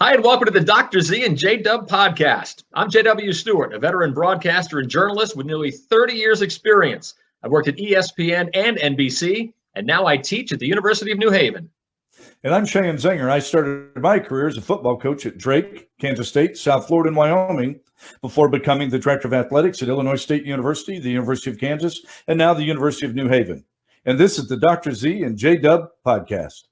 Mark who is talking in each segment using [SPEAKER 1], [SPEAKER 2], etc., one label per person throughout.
[SPEAKER 1] Hi, and welcome to the Dr. Z and J.W podcast. I'm J.W. Stewart, a veteran broadcaster and journalist with nearly 30 years experience. I've worked at ESPN and NBC, and now I teach at the University of New Haven.
[SPEAKER 2] And I'm Sheahon Zenger. I started my career as a football coach at Drake, Kansas State, South Florida, and Wyoming before becoming the director of athletics at Illinois State University, the University of Kansas, and now the University of New Haven. And this is the Dr. Z and J.W. podcast.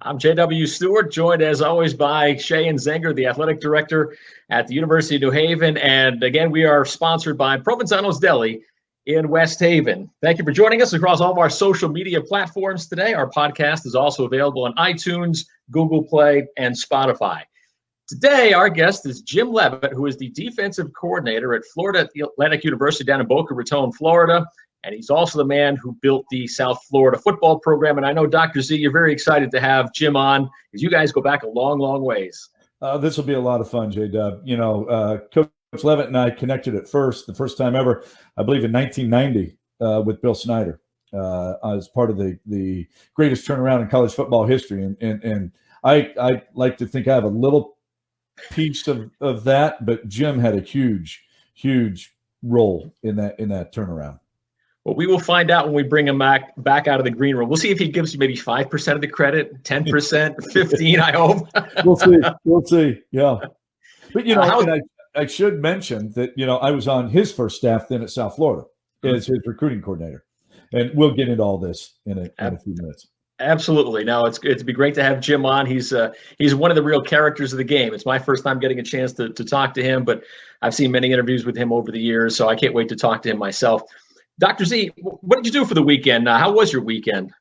[SPEAKER 1] I'm J.W. Stewart, joined as always by Sheahon Zenger, the athletic director at the University of New Haven. And again, we are sponsored by Provenzano's Deli in West Haven. Thank you for joining us across all of our social media platforms today. Our podcast is also available on iTunes, Google Play, and Spotify. Today, our guest is Jim Leavitt, who is the defensive coordinator at Florida Atlantic University down in Boca Raton, Florida. And he's also the man who built the South Florida football program. And I know, Dr. Z, you're very excited to have Jim on because you guys go back a long, long ways.
[SPEAKER 2] This will be a lot of fun, J-Dub. You know, Coach Leavitt and I connected the first time ever, I believe in 1990 with Bill Snyder as part of the greatest turnaround in college football history. And I like to think I have a little piece of that, but Jim had a huge role in that turnaround.
[SPEAKER 1] Well, we will find out when we bring him back out of the green room. We'll see if he gives you maybe 5% of the credit, 10%, 15%, I hope.
[SPEAKER 2] We'll see. Yeah. But, you know, I should mention that, you know, I was on his first staff then at South Florida as his recruiting coordinator. And we'll get into all this in a few minutes.
[SPEAKER 1] Absolutely. Now, it'd be great to have Jim on. He's one of the real characters of the game. It's my first time getting a chance to talk to him, but I've seen many interviews with him over the years, so I can't wait to talk to him myself. Dr. Z, what did you do for the weekend? How was your weekend?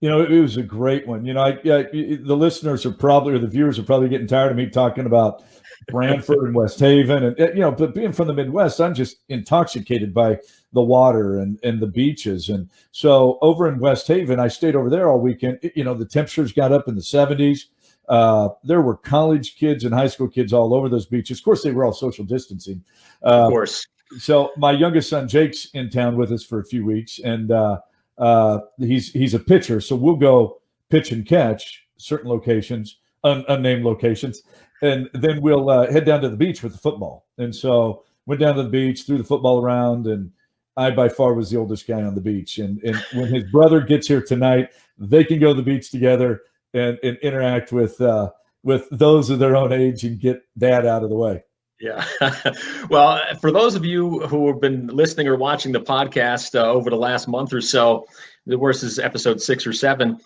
[SPEAKER 2] You know, it was a great one. You know, the listeners are probably, or the viewers are probably getting tired of me talking about Branford and West Haven. And, you know, but being from the Midwest, I'm just intoxicated by the water and the beaches. And so over in West Haven, I stayed over there all weekend. You know, the temperatures got up in the 70s. There were college kids and high school kids all over those beaches. Of course, they were all social distancing.
[SPEAKER 1] Of course.
[SPEAKER 2] So my youngest son Jake's in town with us for a few weeks, and he's a pitcher. So we'll go pitch and catch certain locations, unnamed locations, and then we'll head down to the beach with the football. And so went down to the beach, threw the football around, and I by far was the oldest guy on the beach. And when his brother gets here tonight, they can go to the beach together and interact with those of their own age and get dad out of the way.
[SPEAKER 1] Yeah. Well, for those of you who have been listening or watching the podcast over the last month or so, the worst is episode 6 or 7.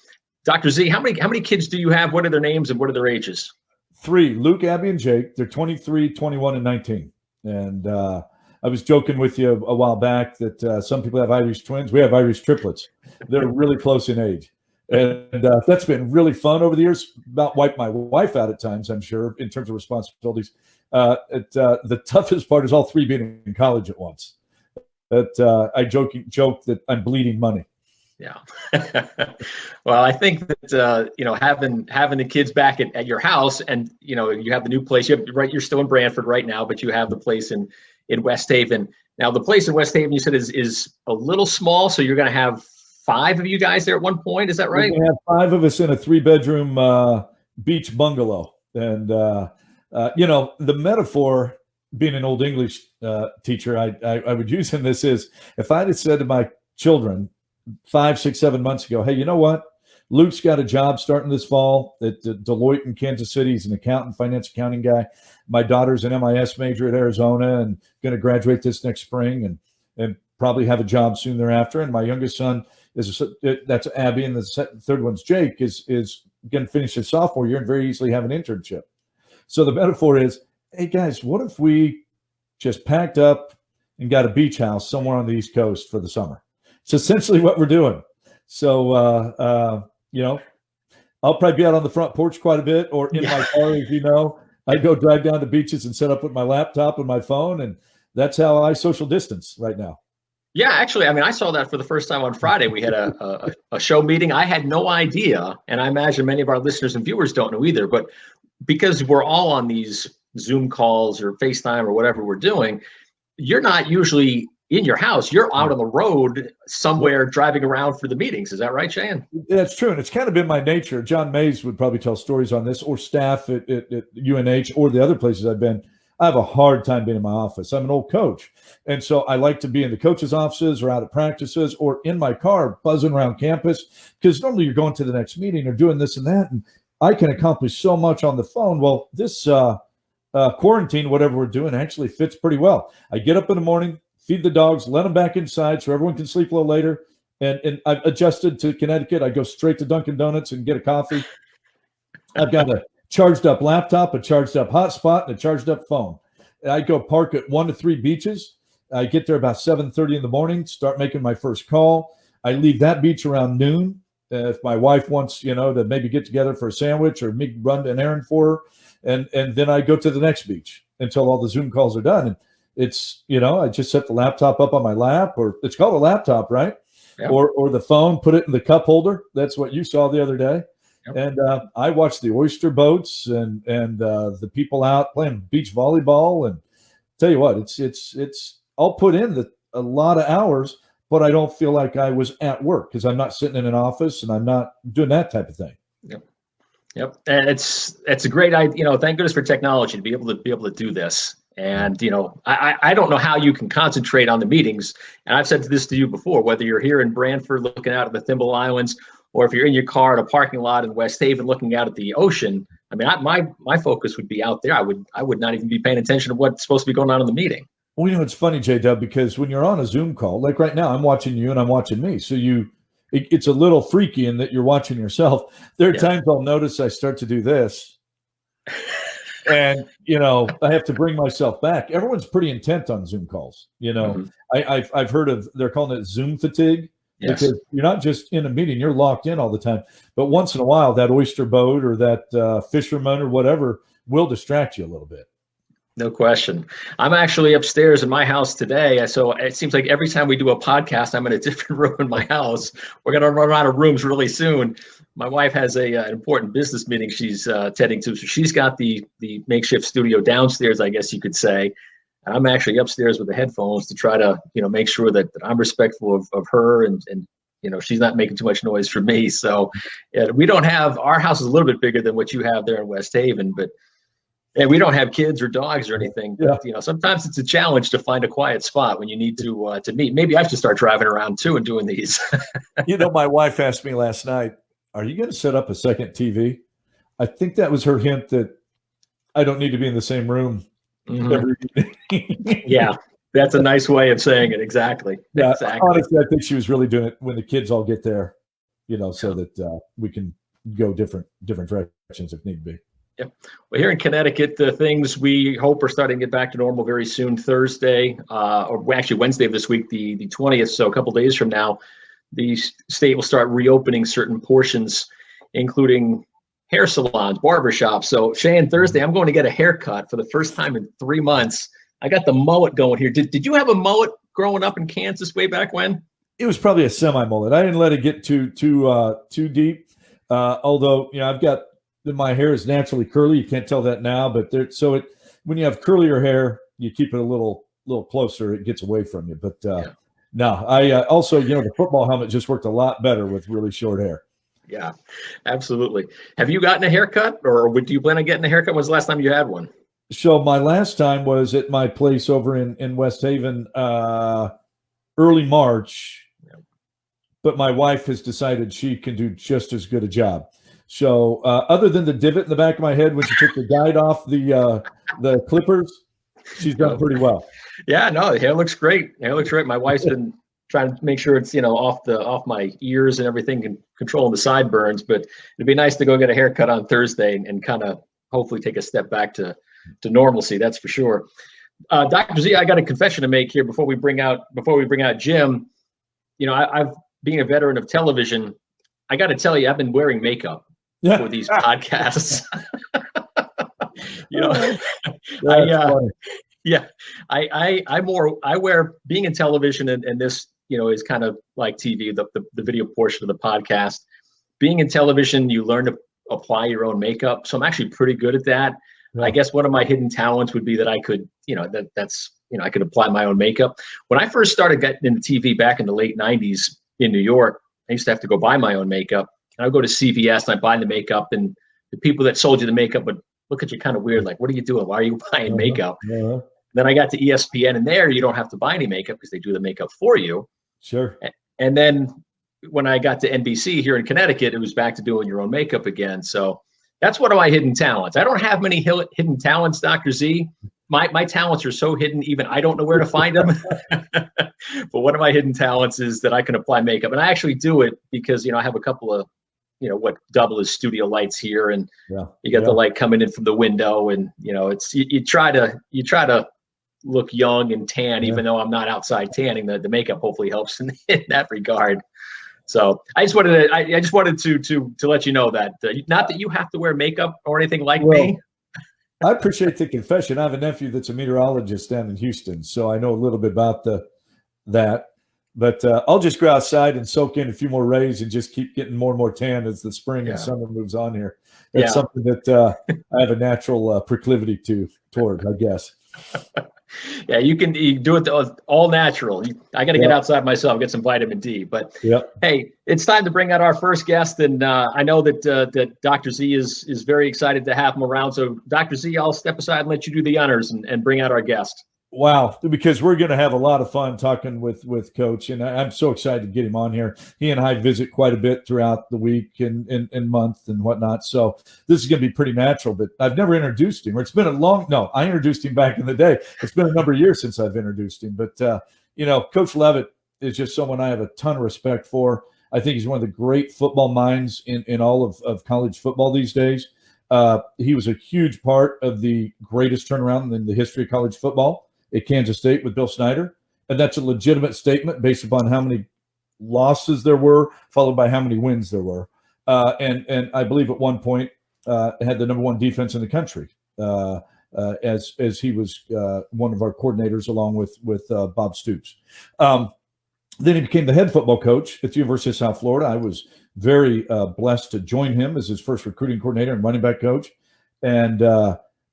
[SPEAKER 1] Dr. Z, how many kids do you have? What are their names and what are their ages?
[SPEAKER 2] 3, Luke, Abby, and Jake. They're 23, 21, and 19. And I was joking with you a while back that some people have Irish twins. We have Irish triplets. They're really close in age. And that's been really fun over the years. About wiped my wife out at times, I'm sure, in terms of responsibilities. The toughest part is all 3 being in college at once. I joke that I'm bleeding money.
[SPEAKER 1] Yeah. Well, I think that you know, having the kids back at your house, and you know, you have the new place. You're still in Branford right now, but you have the place in West Haven. Now, the place in West Haven, you said is a little small, so you're going to have 5 of you guys there at one point. Is that right?
[SPEAKER 2] We have 5 of us in a 3-bedroom beach bungalow, and you know, the metaphor, being an old English teacher, I would use in this is, if I had said to my children 5, 6, 7 months ago, hey, you know what? Luke's got a job starting this fall at Deloitte in Kansas City. He's an accountant, finance accounting guy. My daughter's an MIS major at Arizona and going to graduate this next spring and probably have a job soon thereafter. And my youngest son that's Abby, and the third one's Jake, is going to finish his sophomore year and very easily have an internship. So the metaphor is, hey, guys, what if we just packed up and got a beach house somewhere on the East Coast for the summer? It's essentially what we're doing. So, you know, I'll probably be out on the front porch quite a bit, or in my car, as you know. I go drive down to beaches and set up with my laptop and my phone, and that's how I social distance right now.
[SPEAKER 1] Yeah, actually, I mean, I saw that for the first time on Friday. We had a show meeting. I had no idea, and I imagine many of our listeners and viewers don't know either, but because we're all on these Zoom calls or FaceTime or whatever we're doing, you're not usually in your house. You're out on the road somewhere driving around for the meetings. Is that right, Sheahon?
[SPEAKER 2] That's true. And it's kind of been my nature. John Mays would probably tell stories on this, or staff at UNH or the other places I've been. I have a hard time being in my office. I'm an old coach. And so I like to be in the coaches' offices or out at practices or in my car buzzing around campus, because normally you're going to the next meeting or doing this and that. And I can accomplish so much on the phone. Well, this quarantine, whatever we're doing, actually fits pretty well. I get up in the morning, feed the dogs, let them back inside so everyone can sleep a little later. And I've adjusted to Connecticut. I go straight to Dunkin' Donuts and get a coffee. I've got a charged up laptop, a charged up hotspot, and a charged up phone. I go park at 1 to 3 beaches. I get there about 7:30 in the morning, start making my first call. I leave that beach around noon. If my wife wants, to maybe get together for a sandwich or me run an errand for her. And then I go to the next beach until all the Zoom calls are done. And it's, I just set the laptop up on my lap, or it's called a laptop, right? Yep. Or the phone, put it in the cup holder. That's what you saw the other day. Yep. And I watch the oyster boats and the people out playing beach volleyball. And tell you what, it's I'll put in a lot of hours, but I don't feel like I was at work because I'm not sitting in an office and I'm not doing that type of thing.
[SPEAKER 1] Yep. And it's a great idea. Thank goodness for technology to be able to do this. And, I don't know how you can concentrate on the meetings. And I've said this to you before, whether you're here in Brantford looking out at the Thimble Islands, or if you're in your car at a parking lot in West Haven looking out at the ocean. I mean, my focus would be out there. I would not even be paying attention to what's supposed to be going on in the meeting.
[SPEAKER 2] Well, it's funny, J.W., because when you're on a Zoom call, like right now, I'm watching you and I'm watching me. So it's a little freaky in that you're watching yourself. There are times I'll notice I start to do this. And, I have to bring myself back. Everyone's pretty intent on Zoom calls. Mm-hmm. I've heard of, they're calling it Zoom fatigue. Yes. Because you're not just in a meeting, you're locked in all the time. But once in a while, that oyster boat or that fisherman or whatever will distract you a little bit.
[SPEAKER 1] No question. I'm actually upstairs in my house today. So it seems like every time we do a podcast, I'm in a different room in my house. We're going to run out of rooms really soon. My wife has an important business meeting she's attending to. So she's got the makeshift studio downstairs, I guess you could say. And I'm actually upstairs with the headphones to try to, make sure that I'm respectful of her and she's not making too much noise for me. So we don't have, our house is a little bit bigger than what you have there in West Haven, but we don't have kids or dogs or anything. But, sometimes it's a challenge to find a quiet spot when you need to meet. Maybe I should start driving around too and doing these.
[SPEAKER 2] My wife asked me last night, are you going to set up a second TV? I think that was her hint that I don't need to be in the same room. Mm-hmm.
[SPEAKER 1] Yeah, that's a nice way of saying it. Exactly.
[SPEAKER 2] Yeah,
[SPEAKER 1] exactly.
[SPEAKER 2] Honestly, I think she was really doing it when the kids all get there, so that we can go different directions if need be.
[SPEAKER 1] Yep. Well, here in Connecticut, the things we hope are starting to get back to normal very soon. Thursday, or actually Wednesday of this week, the 20th. So a couple of days from now, the state will start reopening certain portions, including hair salons, barbershops. So Sheahon, Thursday, I'm going to get a haircut for the first time in 3 months. I got the mullet going here. Did you have a mullet growing up in Kansas way back when?
[SPEAKER 2] It was probably a semi-mullet. I didn't let it get too deep. Although, I've got, my hair is naturally curly. You can't tell that now, but when you have curlier hair, you keep it a little closer. It gets away from you. But no, I also, the football helmet just worked a lot better with really short hair.
[SPEAKER 1] Yeah, absolutely. Have you gotten a haircut, or do you plan on getting a haircut? When was the last time you had one?
[SPEAKER 2] So my last time was at my place over in West Haven, early March. Yeah. But my wife has decided she can do just as good a job. So other than the divot in the back of my head when she took the guide off the clippers, she's done pretty well. Yeah, no, the hair looks great. My wife's been trying to make sure it's off my ears and everything, and controlling the sideburns. But it'd be nice to go get a haircut on Thursday and kind of hopefully take a step back to normalcy. That's for sure. Dr. Z, I got a confession to make here before we bring out Jim. I've being a veteran of television, I got to tell you, I've been wearing makeup for these podcasts. I wear, being in television and this, is kind of like TV, the video portion of the podcast. Being in television, you learn to apply your own makeup. So I'm actually pretty good at that.
[SPEAKER 1] I guess one of my hidden talents would be that I could, I could apply my own makeup. When I first started getting into TV back in the late 90s in New York, I used to have to go buy my own makeup. And I'd go to CVS and I'd buy the makeup, and the people that sold you the makeup would look at you kind of weird, like, what are you doing? Why are you buying makeup? Then I got to ESPN, and there you don't have to buy any makeup because they do the makeup for you.
[SPEAKER 2] Sure.
[SPEAKER 1] And then when I got to NBC here in Connecticut, it was back to doing your own makeup again. So that's one of my hidden talents. I don't have many hidden talents, Dr. Z. My talents are so hidden, even I don't know where to find them. But one of my hidden talents is that I can apply makeup. And I actually do it because, I have a couple of, what double as studio lights here. And you got the light coming in from the window. And, it's you try to look young and tan, even though I'm not outside tanning. The makeup hopefully helps in that regard. So I just wanted to let you know that not that you have to wear makeup or anything like me.
[SPEAKER 2] I appreciate the confession. I have a nephew that's a meteorologist down in Houston, so I know a little bit about that. But I'll just go outside and soak in a few more rays and just keep getting more and more tan as the spring and summer moves on here. That's something that I have a natural proclivity toward, I guess.
[SPEAKER 1] Yeah, you do it all natural. I got to get outside myself, get some vitamin D. But hey, it's time to bring out our first guest, and I know that Dr. Z is very excited to have him around. So, Dr. Z, I'll step aside and let you do the honors and bring out our guest.
[SPEAKER 2] Wow, because we're going to have a lot of fun talking with Coach, and I'm so excited to get him on here. He and I visit quite a bit throughout the week and month and whatnot, so this is going to be pretty natural, but I've never introduced him. It's been I introduced him back in the day. It's been a number of years since I've introduced him, but, Coach Leavitt is just someone I have a ton of respect for. I think he's one of the great football minds in all of college football these days. He was a huge part of the greatest turnaround in the history of college football at Kansas State with Bill Snyder. And that's a legitimate statement based upon how many losses there were, followed by how many wins there were. And I believe at one point had the number one defense in the country as he was one of our coordinators along with Bob Stoops. Then he became the head football coach at the University of South Florida. I was very blessed to join him as his first recruiting coordinator and running back coach. And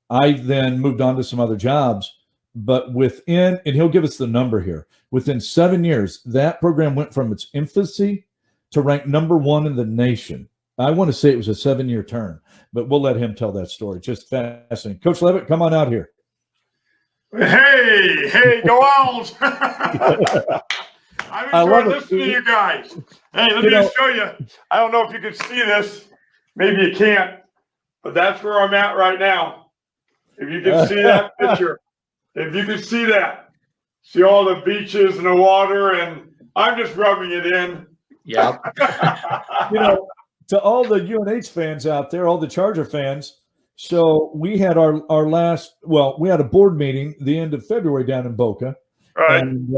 [SPEAKER 2] I then moved on to some other jobs. But and he'll give us the number here, within 7 years, that program went from its infancy to rank number one in the nation. I want to say it was a 7-year turn, but we'll let him tell that story. Just fascinating. Coach Leavitt, come on out here.
[SPEAKER 3] Hey, go Owls. I've enjoyed listening to you guys. Hey, let me just show you. I don't know if you can see this. Maybe you can't, but that's where I'm at right now. If you can see that picture. If you can see that, see all the beaches and the water, and I'm just rubbing it in.
[SPEAKER 1] Yeah.
[SPEAKER 2] To all the UNH fans out there, all the Charger fans. So we had our last, we had a board meeting the end of February down in Boca.
[SPEAKER 3] Right.
[SPEAKER 2] And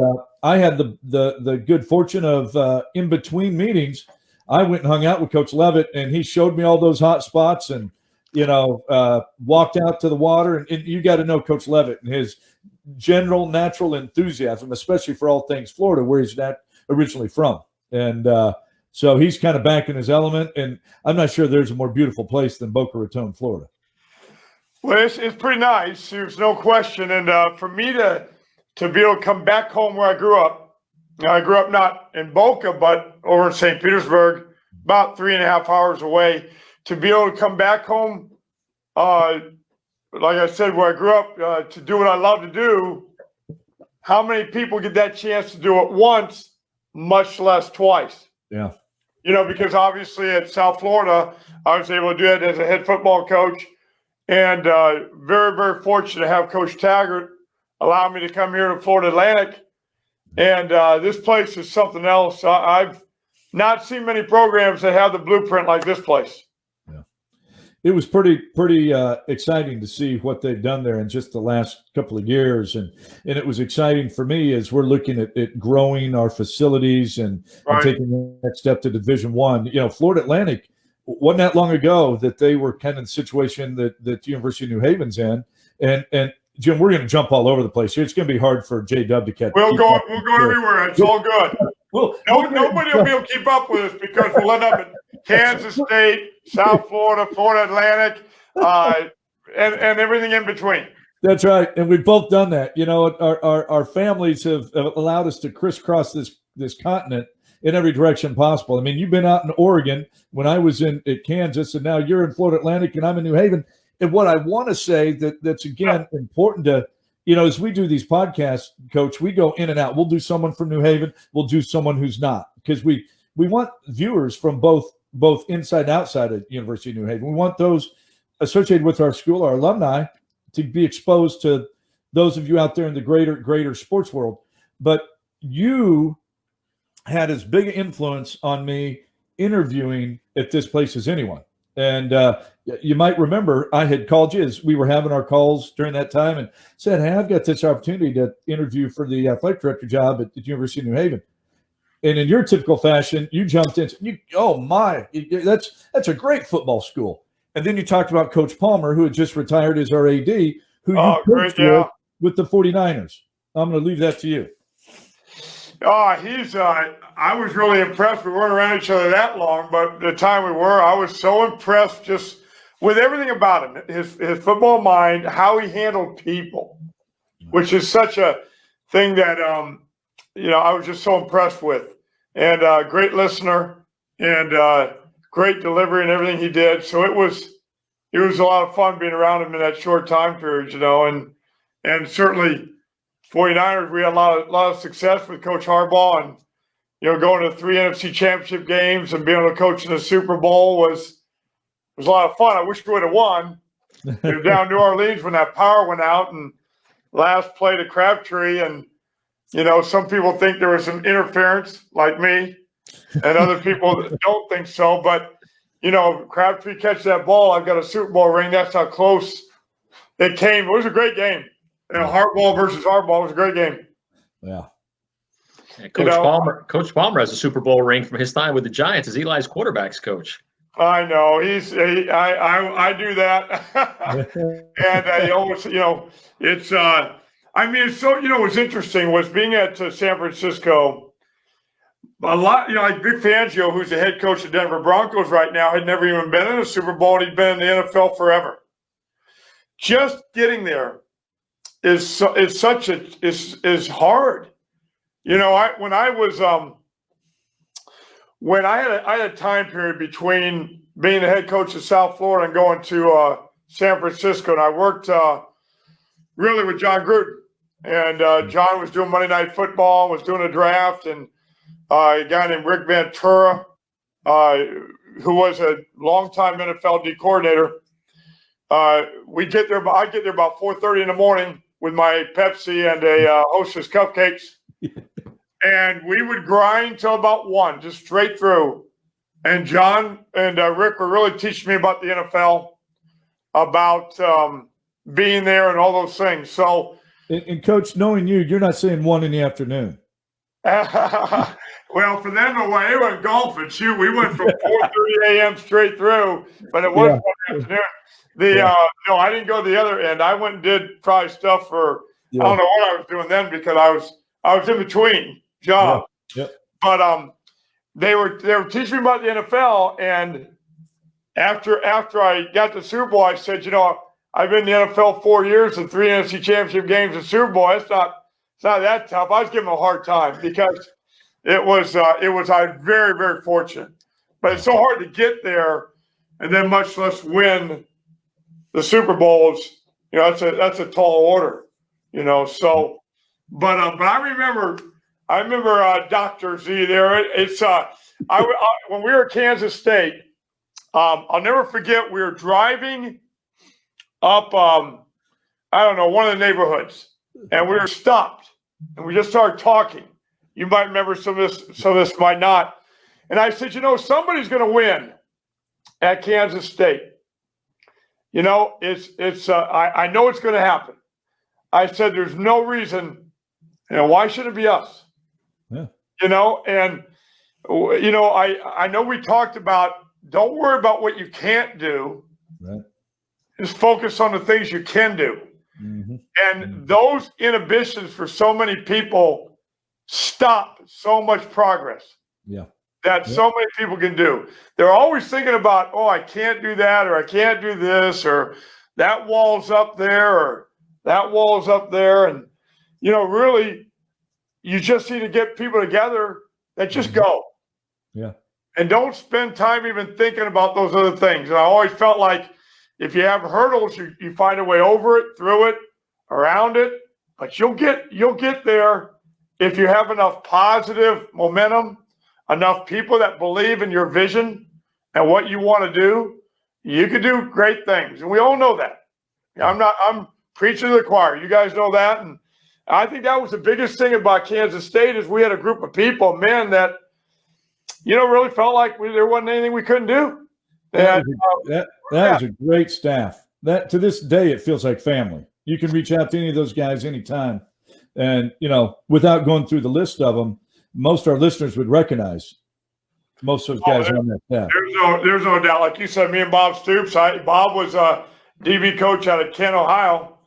[SPEAKER 2] I had the good fortune of in between meetings, I went and hung out with Coach Leavitt, and he showed me all those hot spots and, walked out to the water. And you got to know Coach Leavitt and his general natural enthusiasm, especially for all things Florida, where he's not originally from. And so he's kind of back in his element. And I'm not sure there's a more beautiful place than Boca Raton, Florida.
[SPEAKER 3] Well, it's pretty nice. There's no question. And for me to be able to come back home where I grew up not in Boca, but over in St. Petersburg, about 3.5 hours away. To be able to come back home, like I said, where I grew up, to do what I love to do, how many people get that chance to do it once, much less twice?
[SPEAKER 2] Yeah.
[SPEAKER 3] Because obviously at South Florida, I was able to do it as a head football coach, and very, very fortunate to have Coach Taggart allow me to come here to Florida Atlantic. And this place is something else. I've not seen many programs that have the blueprint like this place.
[SPEAKER 2] It was pretty exciting to see what they've done there in just the last couple of years. And it was exciting for me as we're looking at growing our facilities and taking the next step to Division I. Florida Atlantic, wasn't that long ago that they were kind of the situation that University of New Haven's in. And Jim, we're going to jump all over the place here. It's going to be hard for J.W. to catch.
[SPEAKER 3] We'll go everywhere. It's all good. Nobody will be able to keep up with us because we'll end up at Kansas State, South Florida, Florida Atlantic, and everything in between.
[SPEAKER 2] That's right, and we've both done that. You know, our families have allowed us to crisscross this continent in every direction possible. I mean, you've been out in Oregon when I was at Kansas, and now you're in Florida Atlantic, and I'm in New Haven. And what I want to say that's again important to, you know, as we do these podcasts, Coach, we go in and out. We'll do someone from New Haven, we'll do someone who's not, because we want viewers from both inside and outside of University of New Haven. We want those associated with our school, our alumni, to be exposed to those of you out there in the greater sports world. But you had as big an influence on me interviewing at this place as anyone. And you might remember I had called you as we were having our calls during that time and said, hey, I've got this opportunity to interview for the athletic director job at the University of New Haven. And in your typical fashion, you jumped in. That's a great football school. And then you talked about Coach Palmer, who had just retired as our AD, who you coached with the 49ers. I'm going to leave that to you.
[SPEAKER 3] I was really impressed. We weren't around each other that long, but the time we were, I was so impressed just with everything about him, his football mind, how he handled people, which is such a thing that, I was just so impressed with. And great listener and great delivery and everything he did. So it was a lot of fun being around him in that short time period, and certainly 49ers, we had a lot of success with Coach Harbaugh, and going to 3 NFC Championship games and being able to coach in the Super Bowl was a lot of fun. I wish we would have won. We were down New Orleans when that power went out, and last play to Crabtree, and some people think there was some interference, like me, and other people don't think so. But Crabtree catch that ball, I've got a Super Bowl ring. That's how close it came. It was a great game. Harbaugh versus Harbaugh was a great game.
[SPEAKER 2] Yeah.
[SPEAKER 1] And Coach Palmer has a Super Bowl ring from his time with the Giants as Eli's quarterbacks coach.
[SPEAKER 3] I know I do that, and he always, it's. It's so what's interesting was being at San Francisco. A lot, like Vic Fangio, who's the head coach of Denver Broncos right now, had never even been in a Super Bowl, and he'd been in the NFL forever. Just getting there is hard. When I had a time period between being the head coach of South Florida and going to San Francisco, and I worked really with John Gruden, and John was doing Monday Night Football, was doing a draft, and a guy named Rick Ventura, who was a longtime NFL D coordinator. I'd get there about 4:30 in the morning with my Pepsi and a Hostess cupcakes. And we would grind till about 1, just straight through. And John and Rick were really teaching me about the NFL, about being there and all those things. So,
[SPEAKER 2] and Coach, knowing you're not saying 1 in the afternoon.
[SPEAKER 3] Well, for them, they went golfing. Shoot, we went from 4:30 a.m. straight through, but it was 1 afternoon. No, I didn't go to the other end. I went and did probably stuff for I don't know what I was doing then, because I was in between jobs.
[SPEAKER 2] Yeah.
[SPEAKER 3] But they were teaching me about the NFL, and after I got the Super Bowl, I said, I've been in the NFL 4 years and 3 NFC Championship games and Super Bowl. It's not that tough. I was giving them a hard time because it was I'm very, very fortunate. But it's so hard to get there and then much less win the Super Bowls. That's a tall order. So, but I remember Dr. Z there. It's when we were at Kansas State, I'll never forget. We were driving up, one of the neighborhoods, and we were stopped, and we just started talking. You might remember some of this might not. And I said, somebody's going to win at Kansas State. I know it's going to happen. I said, there's no reason, why should it be us?
[SPEAKER 2] Yeah.
[SPEAKER 3] I know we talked about, don't worry about what you can't do.
[SPEAKER 2] Right.
[SPEAKER 3] Just focus on the things you can do.
[SPEAKER 2] Mm-hmm.
[SPEAKER 3] And those inhibitions for so many people stop so much progress.
[SPEAKER 2] Yeah.
[SPEAKER 3] That so many people can do. They're always thinking about, I can't do that, or I can't do this, or that wall's up there or that wall's up there. And, really, you just need to get people together that just go.
[SPEAKER 2] Yeah.
[SPEAKER 3] And don't spend time even thinking about those other things. And I always felt like if you have hurdles, you find a way over it, through it, around it. But you'll get there if you have enough positive momentum, enough people that believe in your vision and what you want to do. You can do great things. And we all know that. I'm preaching to the choir. You guys know that. And I think that was the biggest thing about Kansas State is we had a group of people, men, that, really felt like there wasn't anything we couldn't do.
[SPEAKER 2] That was a great staff. That to this day, it feels like family. You can reach out to any of those guys anytime. And, without going through the list of them, most of our listeners would recognize most of those guys on that staff.
[SPEAKER 3] There's no doubt. Like you said, me and Bob Stoops. Bob was a DB coach out of Kent, Ohio.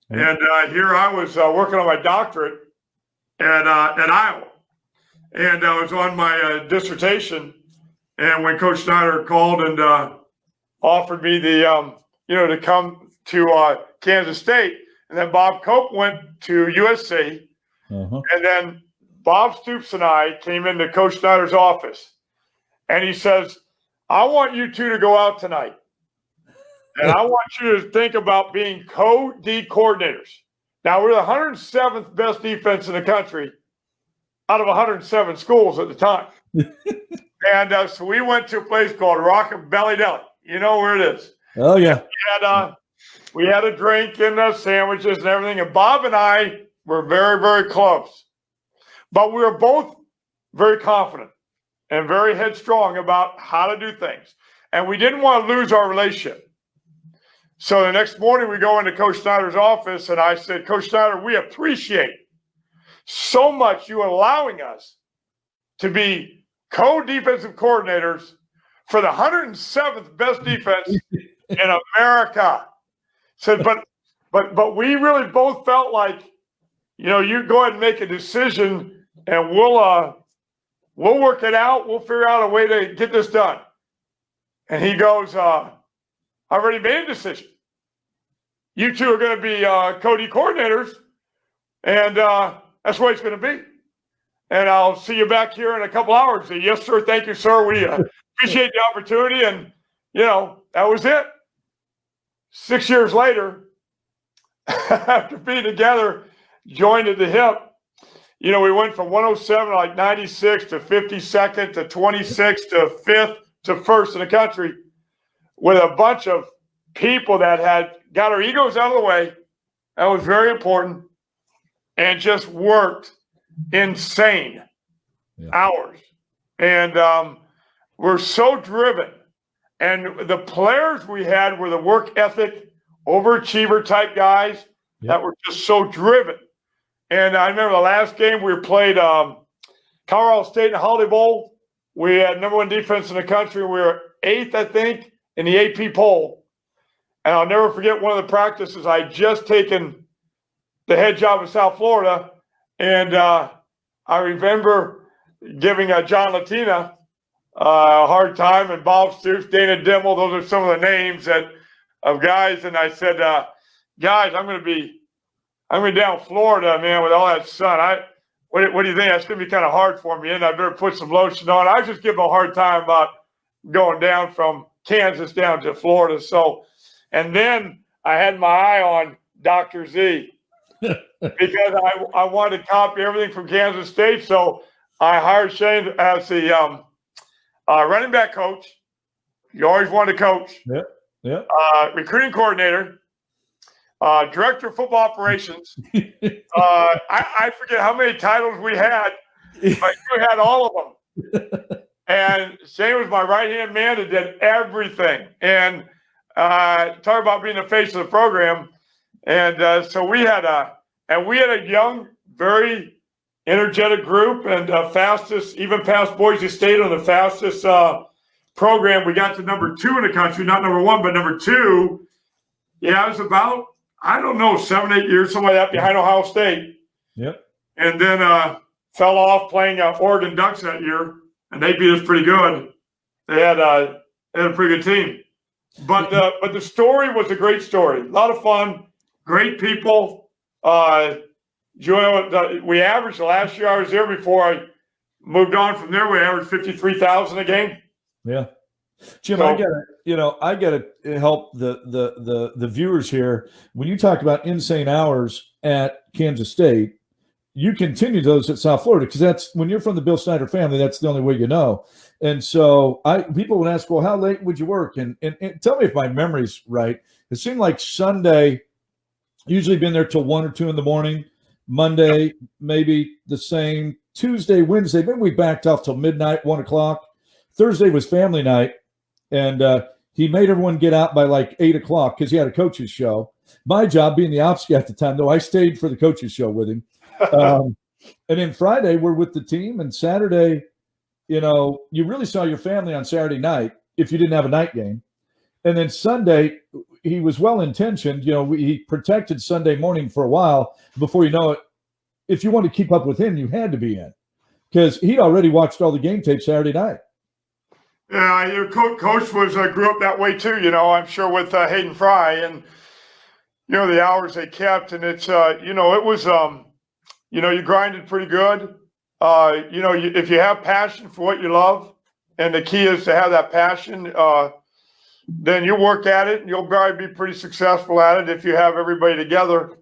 [SPEAKER 3] And here I was working on my doctorate at Iowa. And I was on my dissertation. And when Coach Snyder called and offered me the, to come to Kansas State, and then Bob Cope went to USC. And then Bob Stoops and I came into Coach Snyder's office. And he says, I want you two to go out tonight. And I want you to think about being co-D coordinators. Now, we're the 107th best defense in the country out of 107 schools at the time. And so we went to a place called Rockabilly Deli. You know where it is.
[SPEAKER 2] Oh, yeah.
[SPEAKER 3] We had a drink and sandwiches and everything. And Bob and I were very, very close. But we were both very confident and very headstrong about how to do things. And we didn't want to lose our relationship. So the next morning we go into Coach Snyder's office and I said, Coach Snyder, we appreciate so much you allowing us to be co-defensive coordinators for the 107th best defense in America. Said, but we really both felt like, you go ahead and make a decision and we'll work it out. We'll figure out a way to get this done. And he goes, I already made a decision. You two are going to be co-D coordinators, and that's what it's going to be. And I'll see you back here in a couple hours. Say, yes, sir. Thank you, sir. We appreciate the opportunity. And, that was it. 6 years later, after being together, joined at the hip, we went from 107 to like 96 to 52nd to 26th to 5th to 1st in the country with a bunch of people that had got our egos out of the way. That was very important. And just worked insane hours. And we're so driven. And the players we had were the work ethic, overachiever type guys that were just so driven. And I remember the last game we played Colorado State in the Holiday Bowl. We had #1 defense in the country. We were 8th, I think, in the AP poll. And I'll never forget one of the practices. I had just taken the head job in South Florida. And I remember giving John Latina a hard time, and Bob Stoops, Dana Dimmel. Those are some of the names of guys. And I said, guys, I'm going to be down Florida, man, with all that sun. What do you think? That's going to be kind of hard for me, and I better put some lotion on. I was just giving a hard time about going down from Kansas down to Florida. So, and then I had my eye on Dr. Z because I wanted to copy everything from Kansas State. So I hired Shane as the running back coach. You always wanted to coach. Recruiting coordinator. Director of football operations. I forget how many titles we had, but you had all of them. And Shane was my right-hand man that did everything. And talk about being the face of the program. And so we had a young, very energetic group, and fastest, even past Boise State on the fastest program. We got to #2 in the country, not #1, but #2. Yeah, it was about, I don't know, 7, 8 years, something like that, behind Ohio State.
[SPEAKER 2] Yep.
[SPEAKER 3] And then fell off playing Oregon Ducks that year, and they beat us pretty good. They had a pretty good team. But the story was a great story. A lot of fun, great people. We averaged, the last year I was there before I moved on from there, we averaged 53,000 a game.
[SPEAKER 2] Yeah. Jim,
[SPEAKER 3] So,
[SPEAKER 2] I gotta help the viewers here. When you talk about insane hours at Kansas State, you continue those at South Florida, because that's when you're from the Bill Snyder family, that's the only way you know. And so people would ask, well, how late would you work? And tell me if my memory's right. It seemed like Sunday, usually been there till 1 or 2 in the morning. Monday, maybe the same. Tuesday, Wednesday, maybe we backed off till midnight, 1 o'clock. Thursday was family night, and he made everyone get out by like 8 o'clock because he had a coach's show. My job, being the ops guy at the time, though, I stayed for the coach's show with him. And then Friday, we're with the team, and Saturday, you really saw your family on Saturday night if you didn't have a night game. And then Sunday, he was well-intentioned. He protected Sunday morning for a while. Before you know it, if you wanted to keep up with him, you had to be in, because he'd already watched all the game tape Saturday night.
[SPEAKER 3] Yeah, your coach was grew up that way too. I'm sure with Hayden Fry, and the hours they kept, and it's it was you grinded pretty good. If you have passion for what you love, and the key is to have that passion, then you work at it, and you'll probably be pretty successful at it if you have everybody together,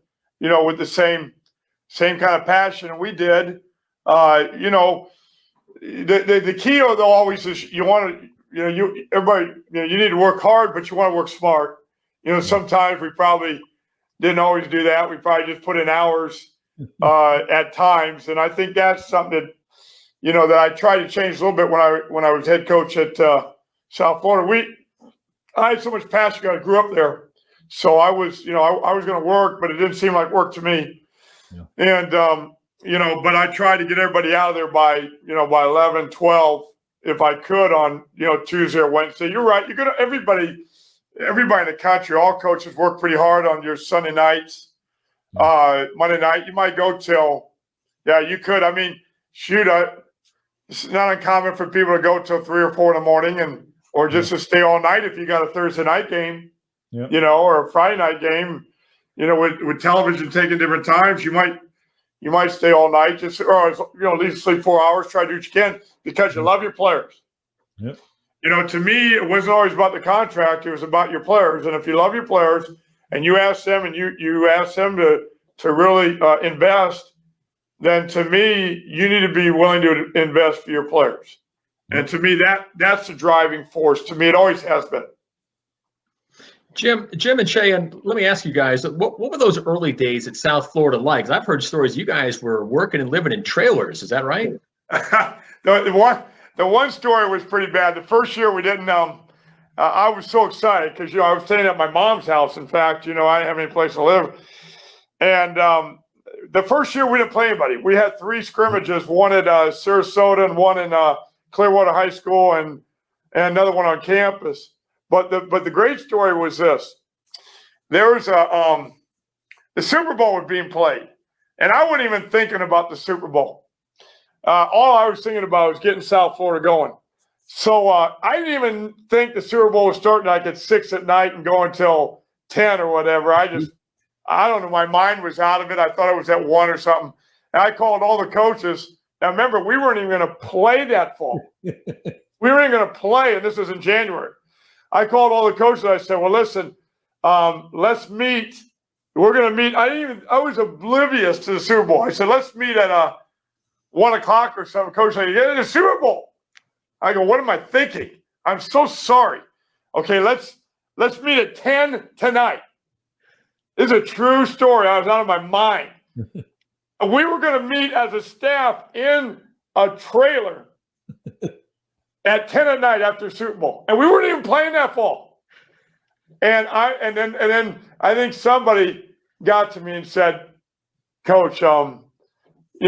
[SPEAKER 3] with the same kind of passion. And we did. The key though always is you want to, you need to work hard, but you want to work smart. Sometimes we probably didn't always do that. We probably just put in hours at times, and I think that's something that that I tried to change a little bit when I was head coach at South Florida. I had so much passion. I grew up there, so I was I was going to work, but it didn't seem like work to me. Yeah. And but I tried to get everybody out of there by 11, 12 if I could on Tuesday or Wednesday. You're right. You're gonna everybody in the country, all coaches work pretty hard on your Sunday nights. Monday night, you might go till you could. I mean, shoot, it's not uncommon for people to go till 3 or 4 in the morning or just to stay all night if you got a Thursday night game, or a Friday night game. With television taking different times, you might stay all night, or at least sleep 4 hours. Try to do what you can because you love your players.
[SPEAKER 2] Yep.
[SPEAKER 3] To me, it wasn't always about the contract; it was about your players. And if you love your players, and you ask them, and you ask them to really invest, then to me, you need to be willing to invest for your players. And to me, that's the driving force. To me, it always has been.
[SPEAKER 1] Jim and Sheahon, let me ask you guys, what were those early days at South Florida like? 'Cause I've heard stories you guys were working and living in trailers. Is that right?
[SPEAKER 3] The one story was pretty bad. The first year we didn't. I was so excited because I was staying at my mom's house. In fact, I didn't have any place to live. And the first year we didn't play anybody. We had 3 scrimmages, one at Sarasota and one in Clearwater High School, and another one on campus. But the great story was this: there was the Super Bowl was being played, and I wasn't even thinking about the Super Bowl. All I was thinking about was getting South Florida going. So I didn't even think the Super Bowl was starting like at 6 at night and going till 10 or whatever. I don't know. My mind was out of it. I thought it was at 1 or something. And I called all the coaches. Now remember, we weren't even going to play that fall. We weren't even going to play, and this was in January. I called all the coaches. I said, well, listen, let's meet. We're going to meet. I was oblivious to the Super Bowl. I said, let's meet at 1 o'clock or something. Coach said, yeah, the Super Bowl. I go, what am I thinking? I'm so sorry. Okay, let's meet at 10 tonight. This is a true story. I was out of my mind. We were going to meet as a staff in a trailer at 10 at night after Super Bowl. And we weren't even playing that fall. And then I think somebody got to me and said, Coach, you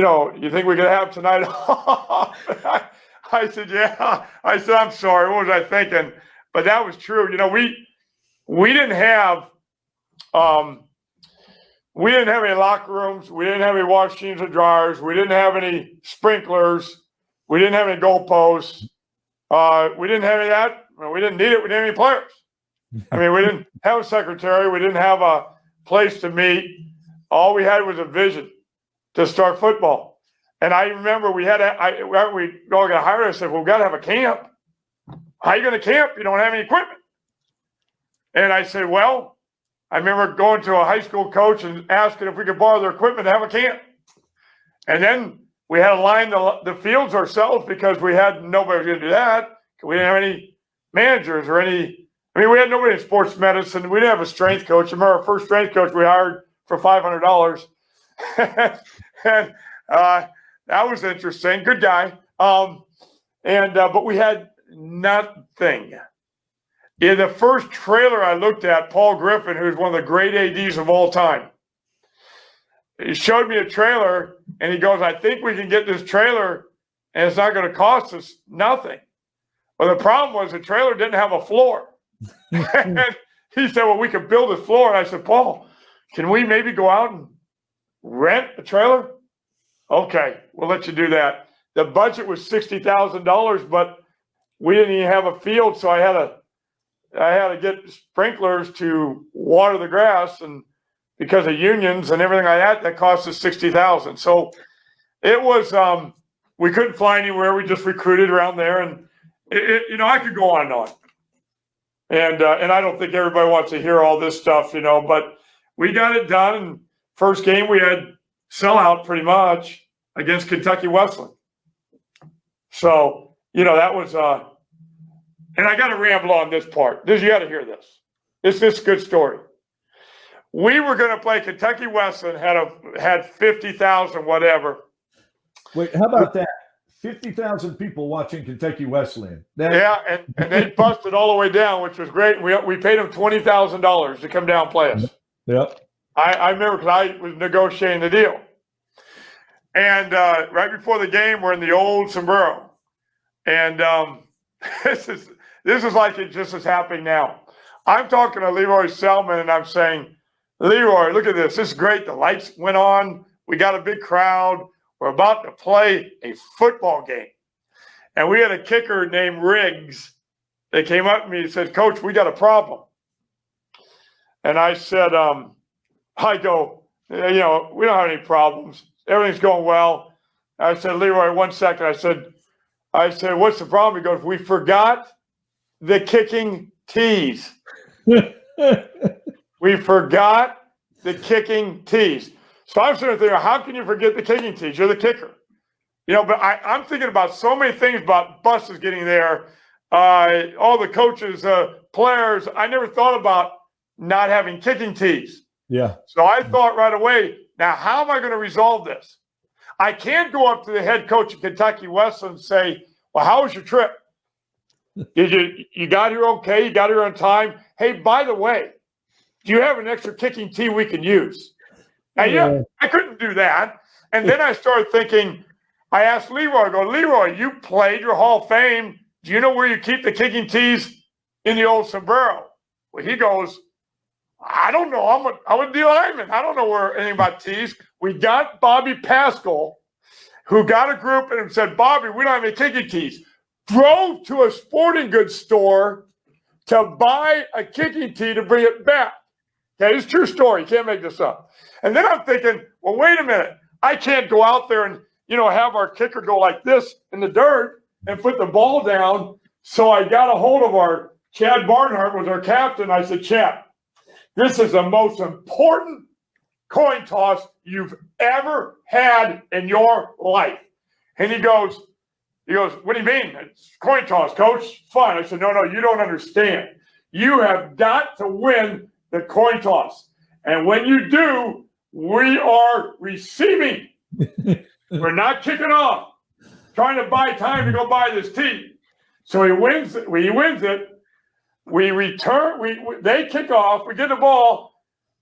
[SPEAKER 3] think we could have tonight off? I said, yeah. I said, I'm sorry. What was I thinking? But that was true. We didn't have any locker rooms. We didn't have any wash machines or dryers. We didn't have any sprinklers. We didn't have any goalposts. We didn't have any of that. We didn't need it. We didn't have any players. I mean, we didn't have a secretary. We didn't have a place to meet. All we had was a vision to start football. And I remember we all got hired. I said, well, we've got to have a camp. How are you going to camp? You don't have any equipment. And I said, well, I remember going to a high school coach and asking if we could borrow their equipment to have a camp. And then we had to line the fields ourselves because we had nobody was going to do that. We didn't have any managers or any. I mean, we had nobody in sports medicine. We didn't have a strength coach. I remember our first strength coach we hired for $500. And that was interesting. Good guy. But we had nothing. In the first trailer I looked at, Paul Griffin, who's one of the great ADs of all time, he showed me a trailer, and he goes, I think we can get this trailer, and it's not going to cost us nothing. Well, the problem was the trailer didn't have a floor. And he said, well, we could build a floor. And I said, Paul, can we maybe go out and rent a trailer? Okay, we'll let you do that. The budget was $60,000, but we didn't even have a field, so I had to get sprinklers to water the grass, and because of unions and everything like that cost us $60,000. So it was we couldn't fly anywhere. We just recruited around there, and I could go on and on. And I don't think everybody wants to hear all this stuff, but we got it done. And first game we had sellout pretty much against Kentucky Wesleyan. So, that was and I got to ramble on this part. You got to hear this. This is a good story. We were going to play Kentucky Wesleyan, had 50,000 whatever.
[SPEAKER 2] Wait, how about that? 50,000 people watching Kentucky Wesleyan.
[SPEAKER 3] Yeah, and they busted all the way down, which was great. We paid them $20,000 to come down and play us.
[SPEAKER 2] Yep.
[SPEAKER 3] I remember because I was negotiating the deal. And right before the game, we're in the old sombrero. And this is like it just is happening now. I'm talking to Leroy Selman, and I'm saying, Leroy, look at this. This is great. The lights went on. We got a big crowd. We're about to play a football game. And we had a kicker named Riggs that came up to me and said, Coach, we got a problem. And I said, we don't have any problems. Everything's going well. I said, Leroy, 1 second. I said, what's the problem? He goes, we forgot the kicking tees. We forgot the kicking tees. So I'm sitting there thinking, how can you forget the kicking tees? You're the kicker. But I'm thinking about so many things about buses getting there, all the coaches, players. I never thought about not having kicking tees.
[SPEAKER 2] Yeah.
[SPEAKER 3] So I thought right away, now how am I going to resolve this? I can't go up to the head coach of Kentucky Wesleyan and say, well, how was your trip? You got here okay? You got here on time? Hey, by the way, do you have an extra kicking tee we can use? And I couldn't do that. And then I started thinking, I asked Leroy, I go, Leroy, you played your Hall of Fame. Do you know where you keep the kicking tees in the old sombrero? Well, he goes, I don't know. I'm a D lineman. I don't know anything about tees. We got Bobby Pascal, who got a group and said, Bobby, we don't have any kicking tees. Drove to a sporting goods store to buy a kicking tee to bring it back. Okay, it's a true story. You can't make this up. And then I'm thinking, well, wait a minute. I can't go out there and, have our kicker go like this in the dirt and put the ball down. So I got a hold of our Chad Barnhart, was our captain. I said, Chad, this is the most important coin toss you've ever had in your life. And he goes, what do you mean? It's coin toss, coach. Fine. I said, no, you don't understand. You have got to win the coin toss. And when you do, we are receiving. We're not kicking off, trying to buy time to go buy this tee. So he wins it. We return. They kick off. We get the ball.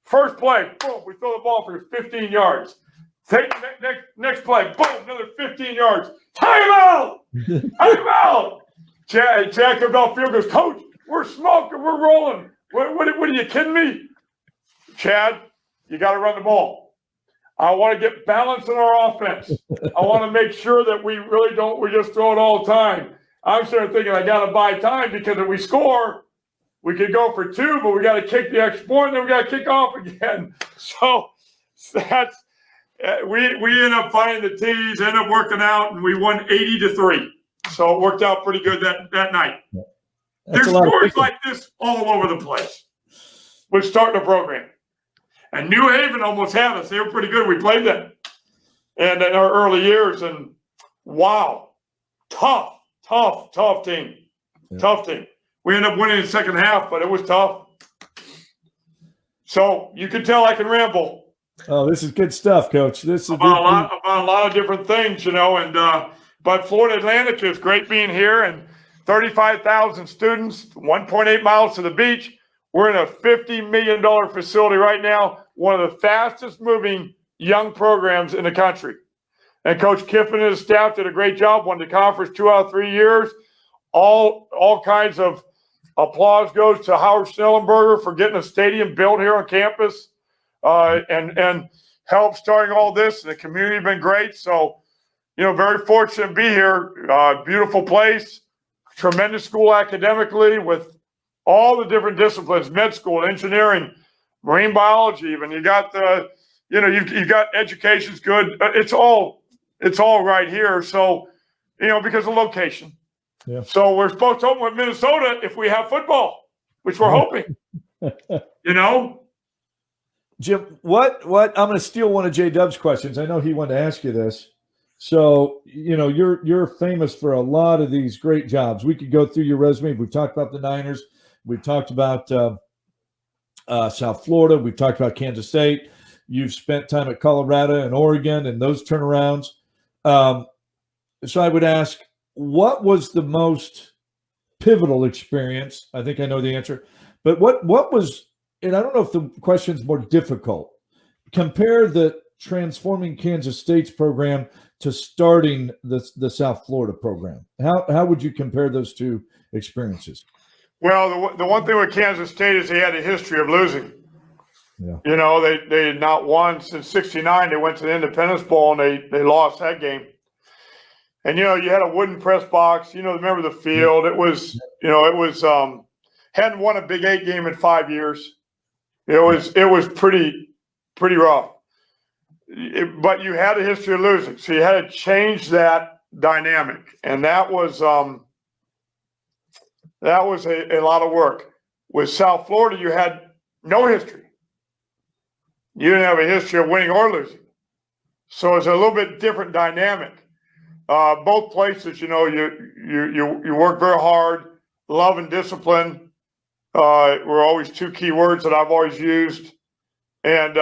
[SPEAKER 3] First play, boom. We throw the ball for 15 yards. Next play, boom, another 15 yards. Time out! Time out! Chad comes off field, goes, Coach, we're smoking, we're rolling. What are you kidding me? Chad, you got to run the ball. I want to get balance in our offense. I want to make sure that we really don't, we just throw it all the time. I'm sort of thinking I got to buy time because if we score, we could go for 2, but we got to kick the extra point, and then we got to kick off again. So that's we ended up finding the tees, ended up working out, and we won 80-3. So it worked out pretty good that night. There's stories like this all over the place. We're starting a program. And New Haven almost had us. They were pretty good. We played them. And in our early years, and wow, tough team. Yeah. Tough team. We ended up winning the second half, but it was tough. So you can tell I can ramble.
[SPEAKER 2] Oh, this is good stuff, Coach. This is
[SPEAKER 3] about a lot of different things, and but Florida Atlantic is great being here, and 35,000 students, 1.8 miles to the beach. We're in a $50 million facility right now, one of the fastest moving young programs in the country. And Coach Kiffin and his staff did a great job, won the conference 2 out of 3 years. All kinds of applause goes to Howard Schnellenberger for getting a stadium built here on campus and help starting all this. And the community has been great. So, very fortunate to be here. Beautiful place, tremendous school academically with all the different disciplines, med school, engineering, marine biology, even. You got the, you've got education's good. It's all right here. So, because of location.
[SPEAKER 2] Yeah.
[SPEAKER 3] So we're supposed to open with Minnesota if we have football, which we're hoping.
[SPEAKER 2] Jim, what I'm going to steal one of J.W's questions. I know he wanted to ask you this. So, you're famous for a lot of these great jobs. We could go through your resume. We've talked about the Niners. We've talked about South Florida. We've talked about Kansas State. You've spent time at Colorado and Oregon and those turnarounds. So I would ask, what was the most pivotal experience? I think I know the answer. But what was, and I don't know if the question's more difficult, compare the transforming Kansas State's program to starting the South Florida program. How would you compare those two experiences?
[SPEAKER 3] Well, the one thing with Kansas State is they had a history of losing.
[SPEAKER 2] Yeah.
[SPEAKER 3] They had not won since '69. They went to the Independence Bowl and they lost that game. And you had a wooden press box. Remember the field? It was hadn't won a Big 8 game in 5 years. It was pretty rough. But you had a history of losing, so you had to change that dynamic, and that was a lot of work. With South Florida, you had no history. You didn't have a history of winning or losing, so it's a little bit different dynamic. Both places, you work very hard. Love and discipline were always two key words that I've always used, and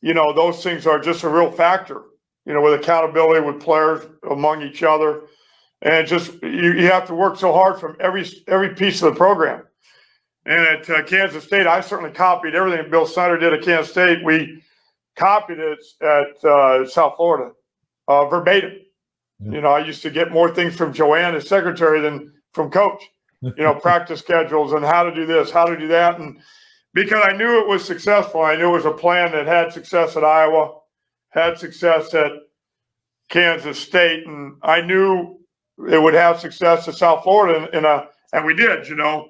[SPEAKER 3] those things are just a real factor. With accountability with players among each other, and just you have to work so hard from every piece of the program. And at Kansas State, I certainly copied everything Bill Snyder did at Kansas State. We copied it at South Florida verbatim. I used to get more things from Joanne as secretary than from Coach. Practice schedules and how to do this, how to do that, and because I knew it was successful. I knew it was a plan that had success at Iowa, had success at Kansas State, and I knew it would have success at South Florida, and we did. We won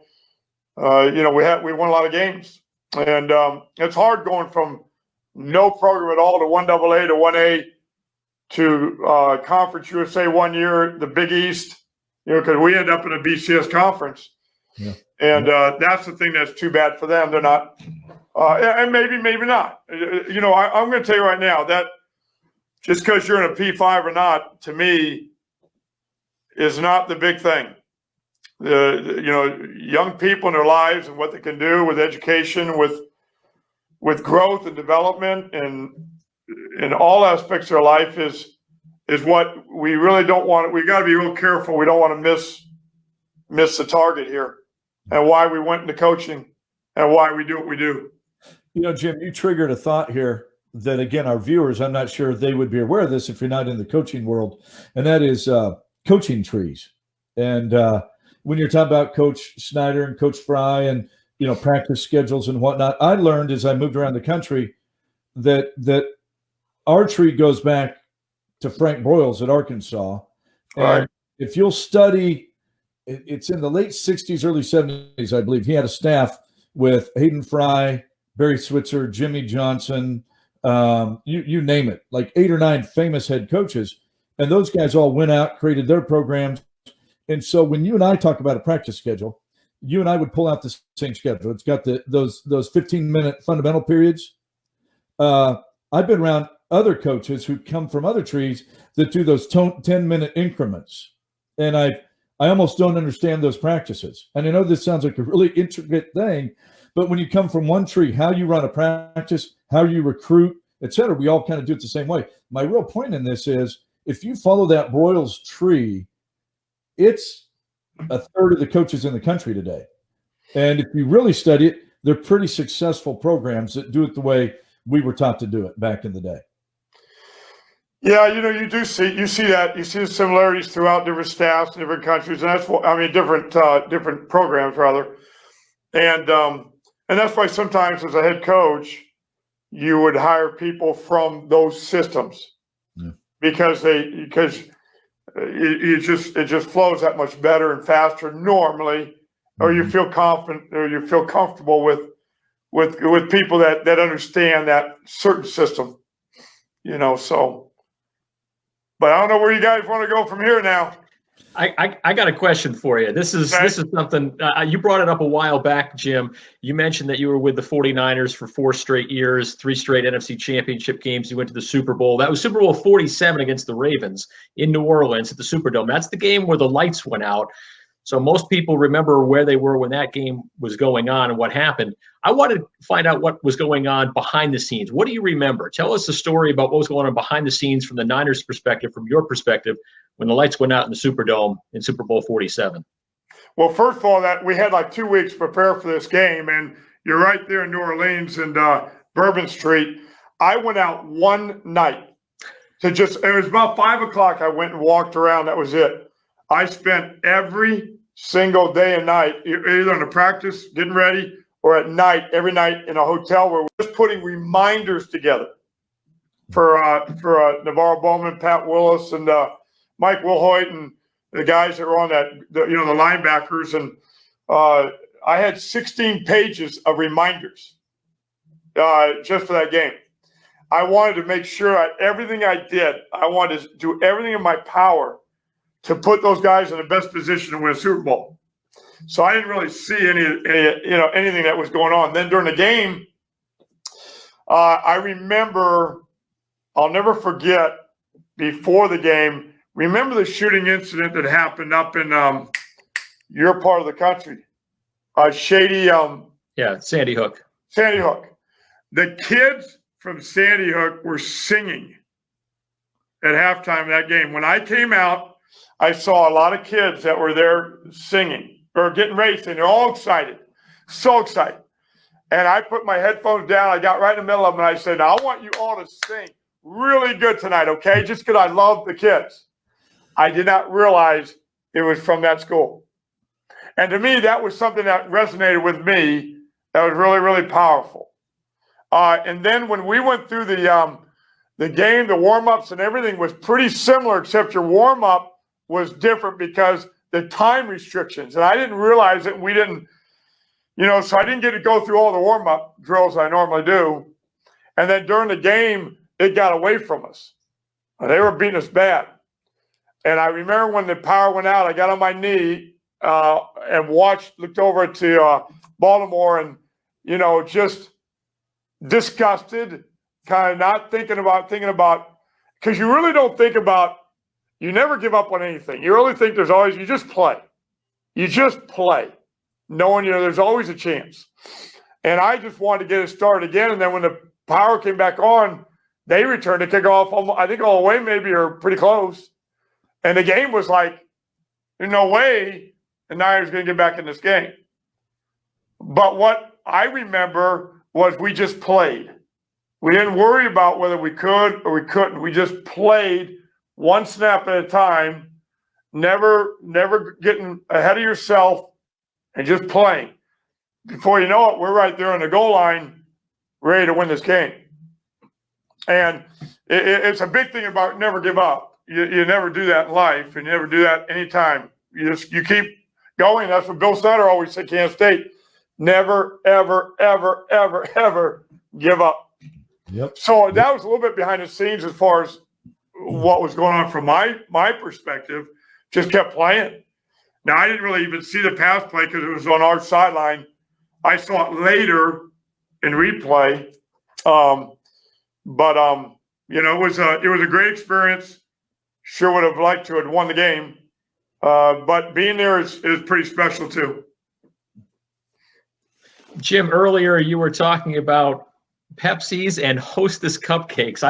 [SPEAKER 3] a lot of games, and it's hard going from no program at all to 1AA to 1A to Conference USA 1 year, the Big East, because we end up in a BCS conference.
[SPEAKER 2] Yeah.
[SPEAKER 3] And that's the thing that's too bad for them. They're not, and maybe not. I'm going to tell you right now that just because you're in a P5 or not, to me, is not the big thing. Young people in their lives and what they can do with education, with growth and development, and in all aspects of their life is what we really don't want. We got to be real careful. We don't want to miss the target here. And why we went into coaching and why we do what we do.
[SPEAKER 2] Jim, you triggered a thought here that, again, our viewers, I'm not sure they would be aware of this if you're not in the coaching world, and that is coaching trees. And when you're talking about Coach Snyder and Coach Fry and, practice schedules and whatnot, I learned as I moved around the country that our tree goes back to Frank Broyles at Arkansas. And
[SPEAKER 3] right.
[SPEAKER 2] If you'll study it's in the late 60s, early 70s, I believe. He had a staff with Hayden Fry, Barry Switzer, Jimmy Johnson, you name it, like 8 or 9 famous head coaches. And those guys all went out, created their programs. And so when you and I talk about a practice schedule, you and I would pull out the same schedule. It's got those 15-minute fundamental periods. I've been around other coaches who come from other trees that do those 10-minute increments. And I almost don't understand those practices. And I know this sounds like a really intricate thing, but when you come from one tree, how you run a practice, how you recruit, et cetera, we all kind of do it the same way. My real point in this is if you follow that Broyles tree, it's a third of the coaches in the country today. And if you really study it, they're pretty successful programs that do it the way we were taught to do it back in the day.
[SPEAKER 3] Yeah, you see the similarities throughout different staffs in different countries, and that's what I mean, different programs rather, and that's why sometimes as a head coach, you would hire people from those systems because it just flows that much better and faster normally, or you feel confident or you feel comfortable with people that understand that certain system, so. But I don't know where you guys want to go from here now.
[SPEAKER 1] I got a question for you. This is something you brought it up a while back, Jim. You mentioned that you were with the 49ers for 4 straight years, 3 straight NFC Championship games. You went to the Super Bowl. That was Super Bowl 47 against the Ravens in New Orleans at the Superdome. That's the game where the lights went out. So most people remember where they were when that game was going on and what happened. I wanted to find out what was going on behind the scenes. What do you remember? Tell us a story about what was going on behind the scenes from the Niners' perspective, from your perspective, when the lights went out in the Superdome in Super Bowl 47.
[SPEAKER 3] Well, first of all, that we had like 2 weeks to prepare for this game, and you're right there in New Orleans and Bourbon Street. I went out one night it was about 5 o'clock. I went and walked around. That was it. I spent every single day and night, either in the practice, getting ready, or at night, every night in a hotel where we're just putting reminders together for Navarro Bowman, Pat Willis, and Mike Wilhoit, and the guys that were on that, the linebackers. And I had 16 pages of reminders just for that game. I wanted to make sure everything I did, I wanted to do everything in my power to put those guys in the best position to win a Super Bowl. So I didn't really see anything that was going on. Then during the game, I remember, I'll never forget, before the game, remember the shooting incident that happened up in your part of the country, Shady.
[SPEAKER 1] Sandy Hook.
[SPEAKER 3] Sandy Hook. The kids from Sandy Hook were singing at halftime of that game. When I came out, I saw a lot of kids that were there singing or getting ready, and they're all excited, so excited. And I put my headphones down. I got right in the middle of them, and I said, now, I want you all to sing really good tonight, okay? Just because I love the kids. I did not realize it was from that school. And to me, that was something that resonated with me that was really, really powerful. And then when we went through the game, the warm-ups and everything was pretty similar, except your warm-up was different because the time restrictions. And I didn't realize it. We didn't, so I didn't get to go through all the warm-up drills I normally do. And then during the game, it got away from us. They were beating us bad. And I remember when the power went out, I got on my knee and looked over to Baltimore and, just disgusted, kind of not thinking about, because you really don't think about, you never give up on anything. You really think you just play. You just play, knowing, there's always a chance. And I just wanted to get it started again. And then when the power came back on, they returned to kick off, I think all the way maybe, or pretty close. And the game was like, there's no way the Niners are going to get back in this game. But what I remember was we just played. We didn't worry about whether we could or we couldn't. We just played one snap at a time, never getting ahead of yourself and just playing. Before you know it, we're right there on the goal line, ready to win this game. And it's a big thing about never give up. You never do that in life, and you never do that anytime. You going. That's what Bill Snyder always said, Kansas State. Never, ever, ever, ever, ever give up.
[SPEAKER 2] Yep.
[SPEAKER 3] So that was a little bit behind the scenes as far as what was going on from my perspective. Just kept playing. Now, I didn't really even see the pass play because it was on our sideline. I saw it later in replay. You know, it was a great experience. Sure would have liked to have won the game. But being there is pretty special too.
[SPEAKER 1] Jim, earlier you were talking about Pepsi's and Hostess cupcakes.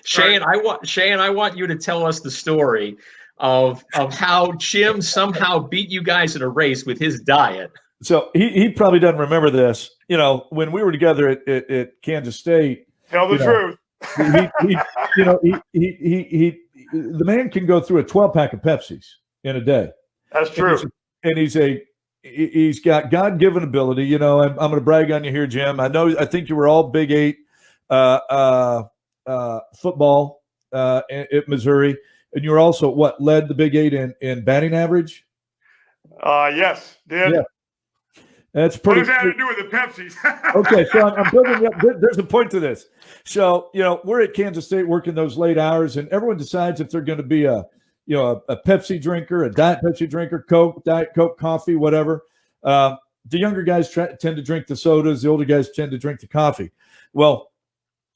[SPEAKER 1] Sheahon, I want you to tell us the story of how Jim somehow beat you guys in a race with his diet.
[SPEAKER 2] So he probably doesn't remember this. You know, when we were together at Kansas State.
[SPEAKER 3] Tell the truth.
[SPEAKER 2] The man can go through a 12-pack of Pepsi's in a day.
[SPEAKER 3] That's true.
[SPEAKER 2] And he's got God-given ability. You know, I'm going to brag on you here, Jim. I think you were all Big 8 football at Missouri, and you were also led the Big 8 in batting average.
[SPEAKER 3] Yes, did.
[SPEAKER 2] Yeah. That's pretty.
[SPEAKER 3] What does that have to do with the Pepsi's?
[SPEAKER 2] Okay, so I'm building up. There's a point to this. So, you know, we're at Kansas State working those late hours, and everyone decides if they're going to be a Pepsi drinker, a Diet Pepsi drinker, Coke, Diet Coke, coffee, whatever. The younger guys tend to drink the sodas. The older guys tend to drink the coffee. Well,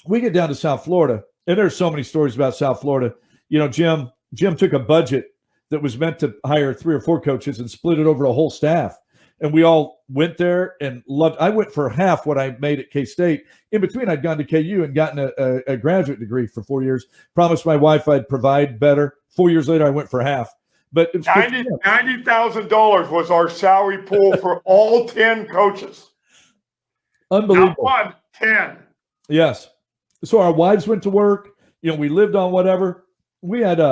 [SPEAKER 2] we get down to South Florida, and there's so many stories about South Florida. You know, Jim took a budget that was meant to hire 3 or 4 coaches and split it over a whole staff. And we all went there and loved. I went for half what I made at K-State. In between, I'd gone to KU and gotten a graduate degree for 4 years. Promised my wife I'd provide better. 4 years later, I went for half. But it was
[SPEAKER 3] $90,000 was our salary pool for all 10 coaches.
[SPEAKER 2] Unbelievable.
[SPEAKER 3] Not 1, 10.
[SPEAKER 2] Yes. So our wives went to work. You know, we lived on whatever. We had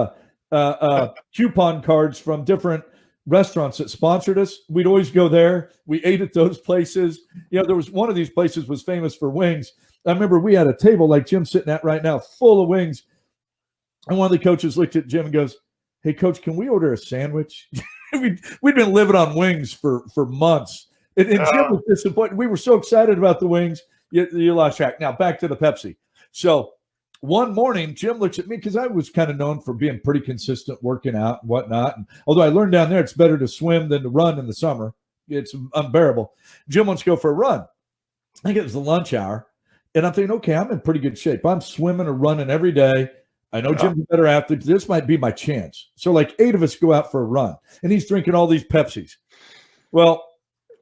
[SPEAKER 2] coupon cards from different restaurants that sponsored us. We'd always go there. We ate at those places. You know, there was one of these places was famous for wings. I remember we had a table like Jim's sitting at right now, full of wings. And one of the coaches looked at Jim and goes, "Hey, Coach, can we order a sandwich?" We'd been living on wings for months. And Jim was disappointed. We were so excited about the wings, you lost track. Now, back to the Pepsi. So one morning, Jim looks at me because I was kind of known for being pretty consistent, working out and whatnot. And although I learned down there it's better to swim than to run in the summer. It's unbearable. Jim wants to go for a run. I think it was the lunch hour. And I'm thinking, okay, I'm in pretty good shape. I'm swimming or running every day. I know Jim's a better athlete. This might be my chance. So like 8 of us go out for a run. And he's drinking all these Pepsis. Well,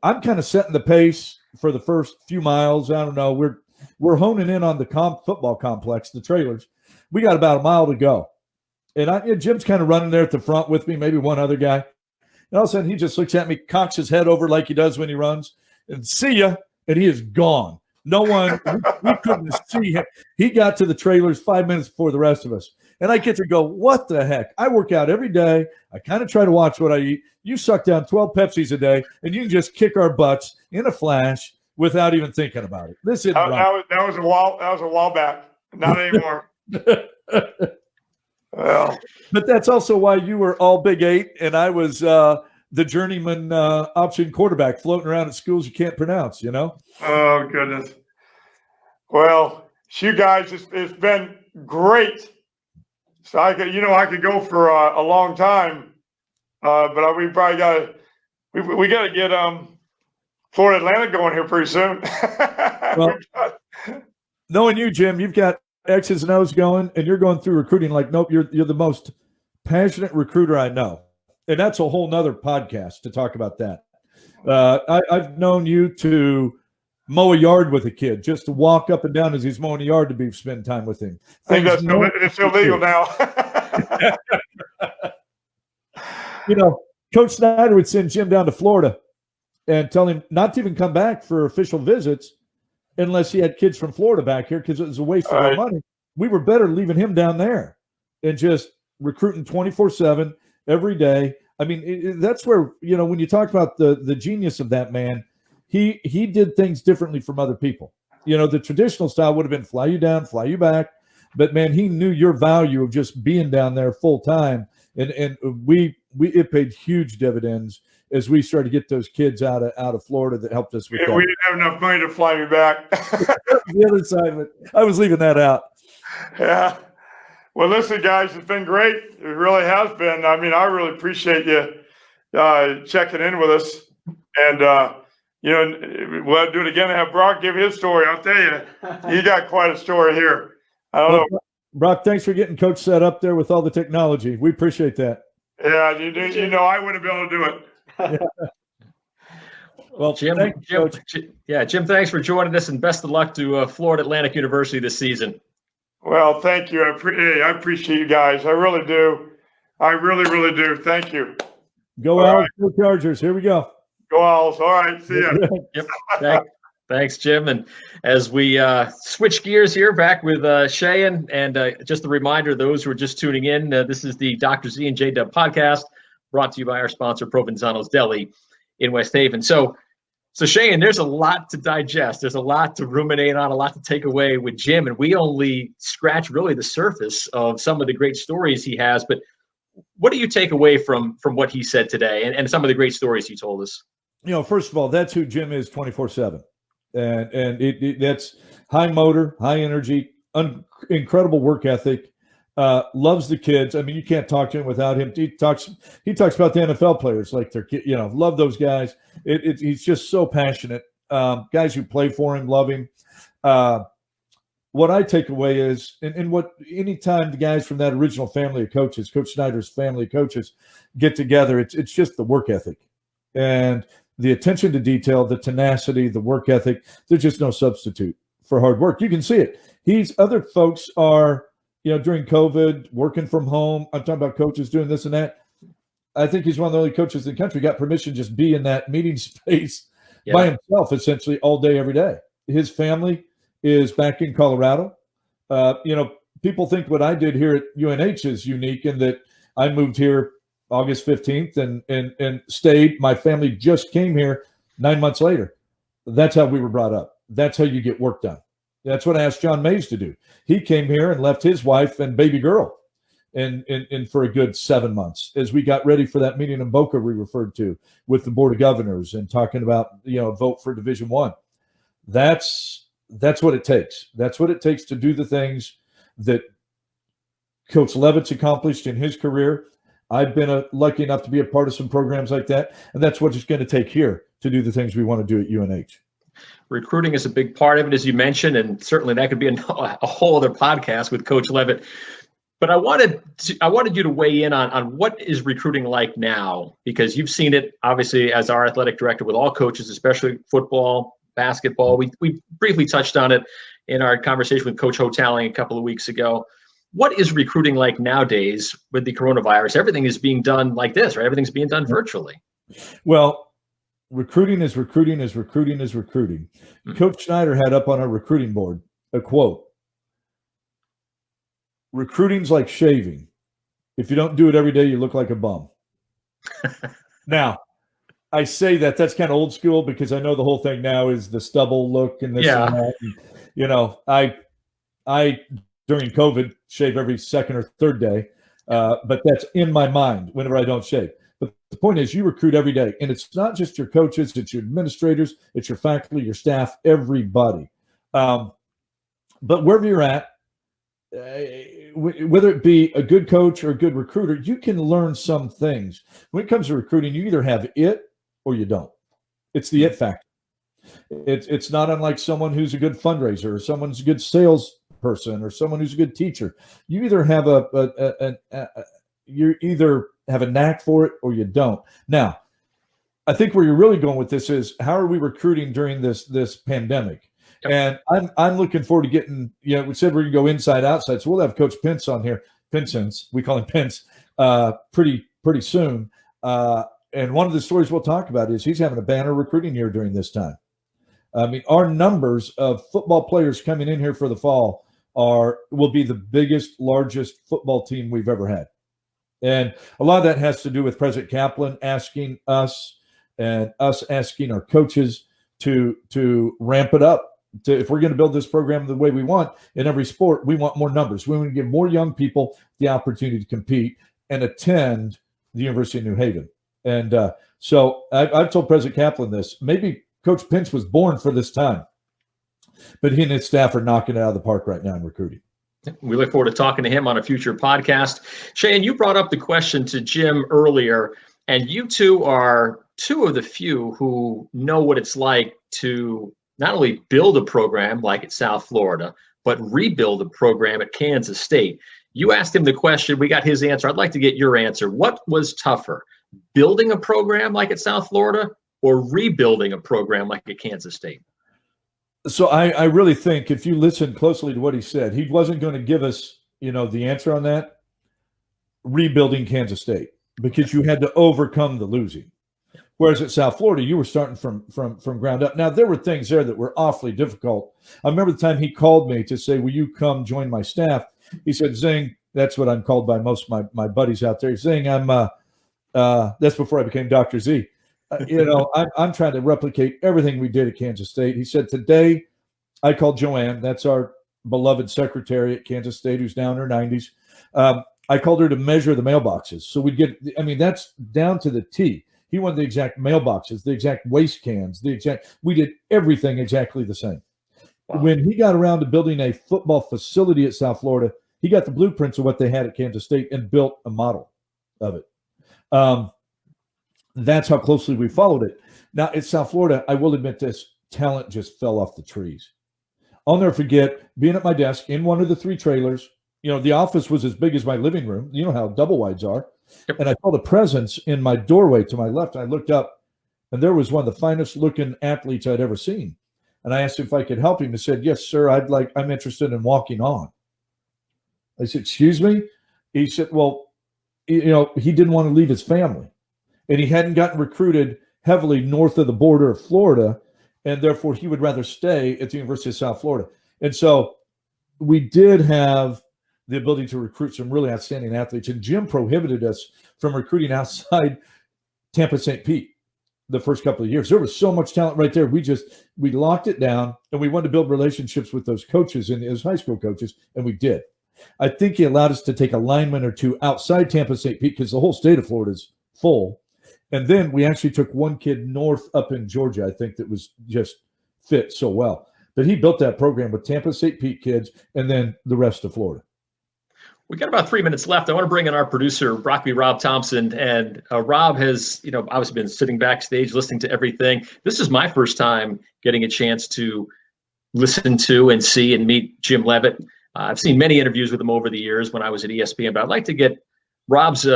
[SPEAKER 2] I'm kind of setting the pace for the first few miles. I don't know. We're honing in on the football complex, the trailers. We got about a mile to go. And Jim's kind of running there at the front with me, maybe one other guy. And all of a sudden, he just looks at me, cocks his head over like he does when he runs, and see ya, and he is gone. No one, we couldn't see him. He got to the trailers 5 minutes before the rest of us. And I get to go, what the heck? I work out every day. I kind of try to watch what I eat. You suck down 12 Pepsis a day, and you can just kick our butts in a flash without even thinking about it. This isn't right.
[SPEAKER 3] That was a while back. Not anymore. Well,
[SPEAKER 2] but that's also why you were all Big 8, and I was the journeyman option quarterback floating around at schools you can't pronounce. You know?
[SPEAKER 3] Oh goodness. Well, you guys, it's been great. So I could go for a long time, but we probably got to get Florida Atlantic going here pretty soon.
[SPEAKER 2] Well, knowing you, Jim, you've got X's and O's going, and you're going through recruiting like nope. You're the most passionate recruiter I know, and that's a whole nother podcast to talk about that. I've known you to mow a yard with a kid, just to walk up and down as he's mowing a yard to be spend time with him.
[SPEAKER 3] I think it's illegal now.
[SPEAKER 2] You know, Coach Snyder would send Jim down to Florida and tell him not to even come back for official visits unless he had kids from Florida back here because it was a waste of our money. We were better leaving him down there and just recruiting 24/7 every day. I mean, that's where, you know, when you talk about the genius of that man, he did things differently from other people. You know, the traditional style would have been fly you down, fly you back. But, man, he knew your value of just being down there full time. And it paid huge dividends. as we started to get those kids out of Florida that helped us with that.
[SPEAKER 3] We didn't have enough money to fly me back.
[SPEAKER 2] The other side of it, I was leaving that out.
[SPEAKER 3] Yeah. Well, listen, guys, it's been great. It really has been. I mean, I really appreciate you checking in with us. And, we'll do it again and have Brock give his story. I'll tell you, you got quite a story here. I don't know.
[SPEAKER 2] Brock, thanks for getting Coach set up there with all the technology. We appreciate that.
[SPEAKER 3] Yeah, I wouldn't be able to do it.
[SPEAKER 2] Yeah. Well,
[SPEAKER 1] Jim, Jim, thanks for joining us, and best of luck to Florida Atlantic University this season.
[SPEAKER 3] Well, thank you. I appreciate you guys. I really do. I really, really do. Thank you.
[SPEAKER 2] Go Owls, go Chargers. Here we go.
[SPEAKER 3] Go Owls. All right. See ya.
[SPEAKER 1] Yep. Thanks, Jim. And as we switch gears here, back with Sheahon, and just a reminder, those who are just tuning in, this is the Dr. Z and J.W. podcast, brought to you by our sponsor, Provenzano's Deli in West Haven. So Sheahon, there's a lot to digest. There's a lot to ruminate on, a lot to take away with Jim, and we only scratch really the surface of some of the great stories he has. But what do you take away from what he said today and some of the great stories he told us?
[SPEAKER 2] First of all, that's who Jim is 24/7. And that's high motor, high energy, incredible work ethic, loves the kids. I mean, you can't talk to him without him. He talks about the NFL players like they're, love those guys. He's just so passionate. Guys who play for him, love him. What I take away is, anytime the guys from that original family of coaches, Coach Snyder's family of coaches, get together, it's just the work ethic and the attention to detail, the tenacity, the work ethic. There's just no substitute for hard work. You can see it. Other folks are, during COVID, working from home. I'm talking about coaches doing this and that. I think he's one of the only coaches in the country got permission to just be in that meeting space by himself, essentially all day, every day. His family is back in Colorado. People think what I did here at UNH is unique in that I moved here August 15th and stayed. My family just came here 9 months later. That's how we were brought up. That's how you get work done. That's what I asked John Mays to do. He came here and left his wife and baby girl and for a good 7 months as we got ready for that meeting in Boca we referred to with the Board of Governors and talking about, vote for Division I. That's what it takes. That's what it takes to do the things that Coach Leavitt's accomplished in his career. I've been lucky enough to be a part of some programs like that, and that's what it's going to take here to do the things we want to do at UNH.
[SPEAKER 1] Recruiting is a big part of it, as you mentioned, and certainly that could be a whole other podcast with Coach Leavitt. But I wanted you to weigh in on what is recruiting like now, because you've seen it, obviously, as our athletic director with all coaches, especially football, basketball. We briefly touched on it in our conversation with Coach Hotaling a couple of weeks ago. What is recruiting like nowadays with the coronavirus? Everything is being done like this, right? Everything's being done virtually.
[SPEAKER 2] Well, recruiting is recruiting is recruiting is recruiting. Mm-hmm. Coach Snyder had up on our recruiting board a quote: "Recruiting's like shaving. If you don't do it every day, you look like a bum." Now, I say that's kind of old school because I know the whole thing now is the stubble look and this and that. And, I during COVID shave every second or third day, but that's in my mind whenever I don't shave. But the point is, you recruit every day, and it's not just your coaches, it's your administrators, it's your faculty, your staff, everybody. But wherever you're at, whether it be a good coach or a good recruiter, you can learn some things. When it comes to recruiting, you either have it or you don't. It's the it factor. It's not unlike someone who's a good fundraiser or someone's a good sales person or someone who's a good teacher. You either have you either have a knack for it or you don't. Now, I think where you're really going with this is, how are we recruiting during this pandemic? And I'm looking forward to getting, we said we're going to go inside outside, so we'll have Coach Pence on here. Pinsons, we call him Pence, pretty soon. And one of the stories we'll talk about is he's having a banner recruiting year during this time. I mean, our numbers of football players coming in here for the fall will be the biggest, largest football team we've ever had. And a lot of that has to do with President Kaplan asking us and us asking our coaches to ramp it up. If we're going to build this program the way we want in every sport, we want more numbers. We want to give more young people the opportunity to compete and attend the University of New Haven. And so I've told President Kaplan this. Maybe Coach Pinch was born for this time, but he and his staff are knocking it out of the park right now in recruiting.
[SPEAKER 1] We look forward to talking to him on a future podcast. Sheahon, you brought up the question to Jim earlier, and you two are two of the few who know what it's like to not only build a program like at South Florida, but rebuild a program at Kansas State. You asked him the question, we got his answer. I'd like to get your answer. What was tougher, building a program like at South Florida or rebuilding a program like at Kansas State?
[SPEAKER 2] So I really think if you listen closely to what he said, he wasn't going to give us, the answer on that. Rebuilding Kansas State, because you had to overcome the losing. Whereas at South Florida, you were starting from ground up. Now, there were things there that were awfully difficult. I remember the time he called me to say, will you come join my staff? He said, Zing, that's what I'm called by most of my buddies out there. Zing, that's before I became Dr. Z. I'm trying to replicate everything we did at Kansas State. He said, today I called Joanne. That's our beloved secretary at Kansas State, who's now in her 90s. I called her to measure the mailboxes. So that's down to the T. He wanted the exact mailboxes, the exact waste cans, we did everything exactly the same. Wow. When he got around to building a football facility at South Florida, he got the blueprints of what they had at Kansas State and built a model of it. That's how closely we followed it. Now, at South Florida, I will admit this, talent just fell off the trees. I'll never forget being at my desk in one of the 3 trailers. The office was as big as my living room. You know how double wides are. Yep. And I felt a presence in my doorway to my left. I looked up, and there was one of the finest looking athletes I'd ever seen. And I asked him if I could help him. He said, yes, sir, I'm interested in walking on. I said, excuse me? He said, well, he didn't want to leave his family. And he hadn't gotten recruited heavily north of the border of Florida, and therefore he would rather stay at the University of South Florida. And so we did have the ability to recruit some really outstanding athletes, and Jim prohibited us from recruiting outside Tampa St. Pete the first couple of years. There was so much talent right there. We locked it down, and we wanted to build relationships with those coaches and those high school coaches, and we did. I think he allowed us to take a lineman or 2 outside Tampa St. Pete because the whole state of Florida is full. And then we actually took one kid north up in Georgia, I think, that was just fit so well. But he built that program with Tampa St. Pete kids and then the rest of Florida.
[SPEAKER 1] We got about 3 minutes left. I want to bring in our producer, Broccoli Rob Thompson. And Rob has, obviously been sitting backstage listening to everything. This is my first time getting a chance to listen to and see and meet Jim Leavitt. I've seen many interviews with him over the years when I was at ESPN, but I'd like to get Rob's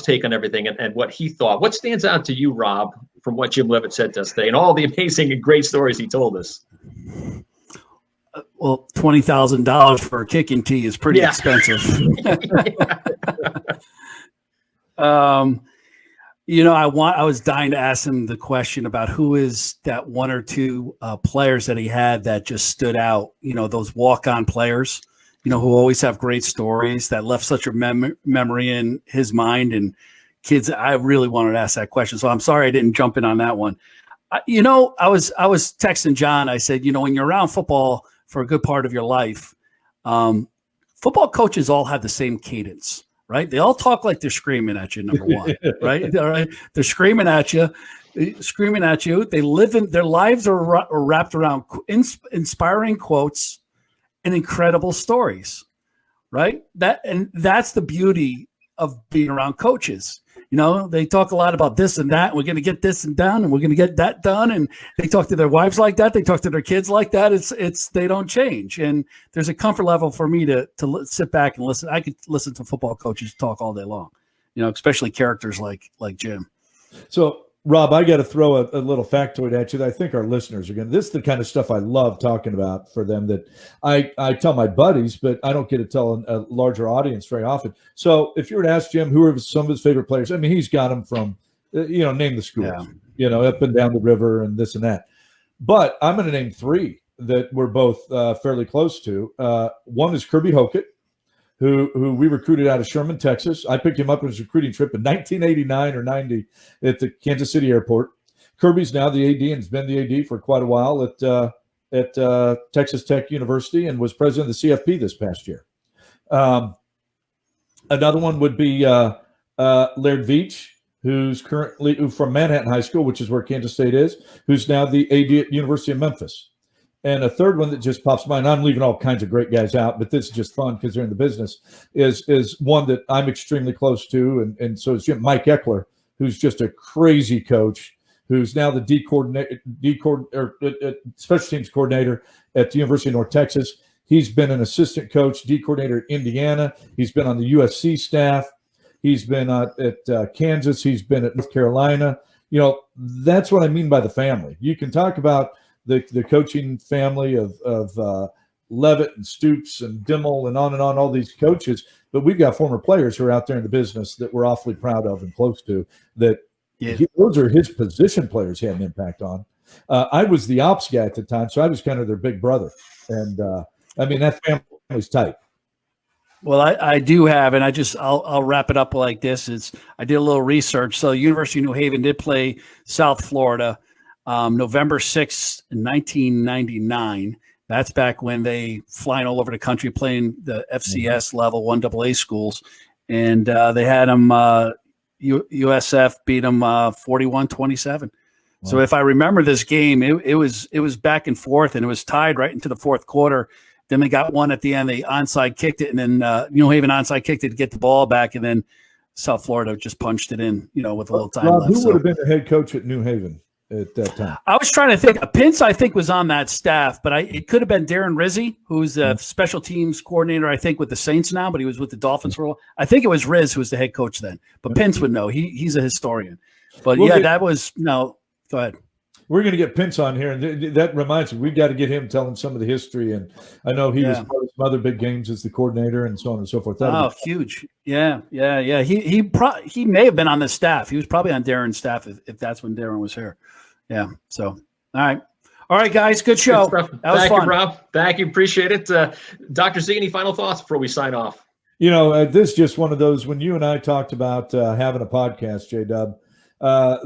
[SPEAKER 1] take on everything and what he thought. What stands out to you, Rob, from what Jim Leavitt said to us today and all the amazing and great stories he told us?
[SPEAKER 4] Well, $20,000 for a kicking tee is pretty expensive. I was dying to ask him the question about who is that 1 or 2 players that he had that just stood out, those walk-on players, who always have great stories that left such a memory in his mind. And kids, I really wanted to ask that question. So I'm sorry I didn't jump in on that one. I was texting John. I said, when you're around football for a good part of your life, football coaches all have the same cadence, right? They all talk like they're screaming at you, number one, right? All right? They're screaming at you. They live in their lives are wrapped around inspiring quotes and incredible stories, right? That's the beauty of being around coaches. They talk a lot about this and that. We're going to get this and done, and we're going to get that done. And they talk to their wives like that. They talk to their kids like that. They don't change. And there's a comfort level for me to sit back and listen. I could listen to football coaches talk all day long, especially characters like Jim.
[SPEAKER 2] So, Rob, I got to throw a little factoid at you that I think our listeners are going to. This is the kind of stuff I love talking about for them that I tell my buddies, but I don't get to tell a larger audience very often. So if you were to ask Jim who are some of his favorite players, I mean, he's got them from, name the schools, up and down the river and this and that. But I'm going to name 3 that we're both fairly close to. One is Kirby Hockett, who we recruited out of Sherman, Texas. I picked him up on his recruiting trip in 1989 or 90 at the Kansas City airport. Kirby's now the AD and has been the AD for quite a while at Texas Tech University and was president of the CFP this past year. Another one would be Laird Veach, who's currently from Manhattan High School, which is where Kansas State is, who's now the AD at University of Memphis. And a third one that just pops to mind, I'm leaving all kinds of great guys out, but this is just fun because they're in the business, is one that I'm extremely close to. And so is Mike Eckler, who's just a crazy coach, who's now the special teams coordinator at the University of North Texas. He's been an assistant coach, D coordinator at Indiana. He's been on the USC staff. He's been at Kansas. He's been at North Carolina. You know, that's what I mean by the family. You can talk about the coaching family of Leavitt and Stoops and Dimmel and on, all these coaches, but we've got former players who are out there in the business that we're awfully proud of and close to, that those are his position players he had an impact on. I was the ops guy at the time, so I was kind of their big brother. And, I mean, that family's tight.
[SPEAKER 4] Well, I do have, and I'll wrap it up like this. I did a little research. So University of New Haven did play South Florida November 6th, 1999. That's back when they flying all over the country playing the FCS level 1AA schools. And they had them, USF beat them 41-27. Wow. So if I remember this game, it was back and forth, and it was tied right into the fourth quarter. Then they got one at the end. They onside kicked it, and then New Haven onside kicked it to get the ball back, and then South Florida just punched it in, with a little time left.
[SPEAKER 2] Who would have been the head coach at New Haven at that time?
[SPEAKER 4] I was trying to think. Pince, I think, was on that staff, but it could have been Darren Rizzi, who's a special teams coordinator, I think, with the Saints now, but he was with the Dolphins for a while. I think it was Riz who was the head coach then, but Pince would know. He's a historian. But that was no. Go ahead.
[SPEAKER 2] We're going to get Pince on here, and that reminds me, we got to get him telling some of the history. And I know he was part of some other big games as the coordinator and so on and so forth.
[SPEAKER 4] Huge. Yeah. He may have been on the staff. He was probably on Darren's staff if that's when Darren was here. Yeah. So, all right, guys. Good show. That was
[SPEAKER 1] fun.
[SPEAKER 4] Thank
[SPEAKER 1] you, Rob. Thank you. Appreciate it. Dr. Z, any final thoughts before we sign off?
[SPEAKER 2] This is just one of those, when you and I talked about having a podcast, J.W.,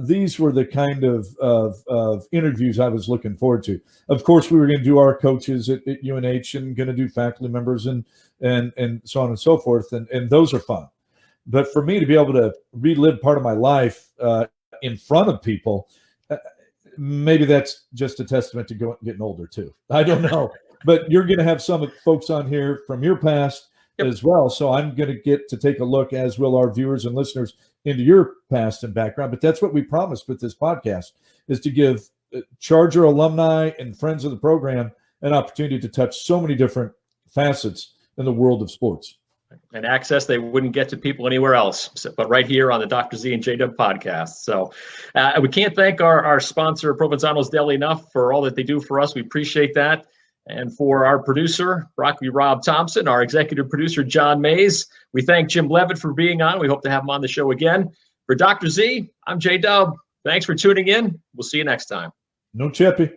[SPEAKER 2] these were the kind of interviews I was looking forward to. Of course, we were going to do our coaches at UNH and going to do faculty members and so on and so forth, and those are fun. But for me to be able to relive part of my life in front of people, maybe that's just a testament to getting older too. I don't know, but you're going to have some folks on here from your past as well. So I'm going to get to take a look, as will our viewers and listeners, into your past and background. But that's what we promised with this podcast, is to give Charger alumni and friends of the program an opportunity to touch so many different facets in the world of sports.
[SPEAKER 1] And access they wouldn't get to people anywhere else, but right here on the Dr. Z and J.W. podcast. So we can't thank our sponsor, Provenzano's Deli, enough for all that they do for us. We appreciate that. And for our producer, Broccoli Rob Thompson, our executive producer, John Mays, we thank Jim Leavitt for being on. We hope to have him on the show again. For Dr. Z, I'm J-Dub. Thanks for tuning in. We'll see you next time.
[SPEAKER 2] No Cheppy.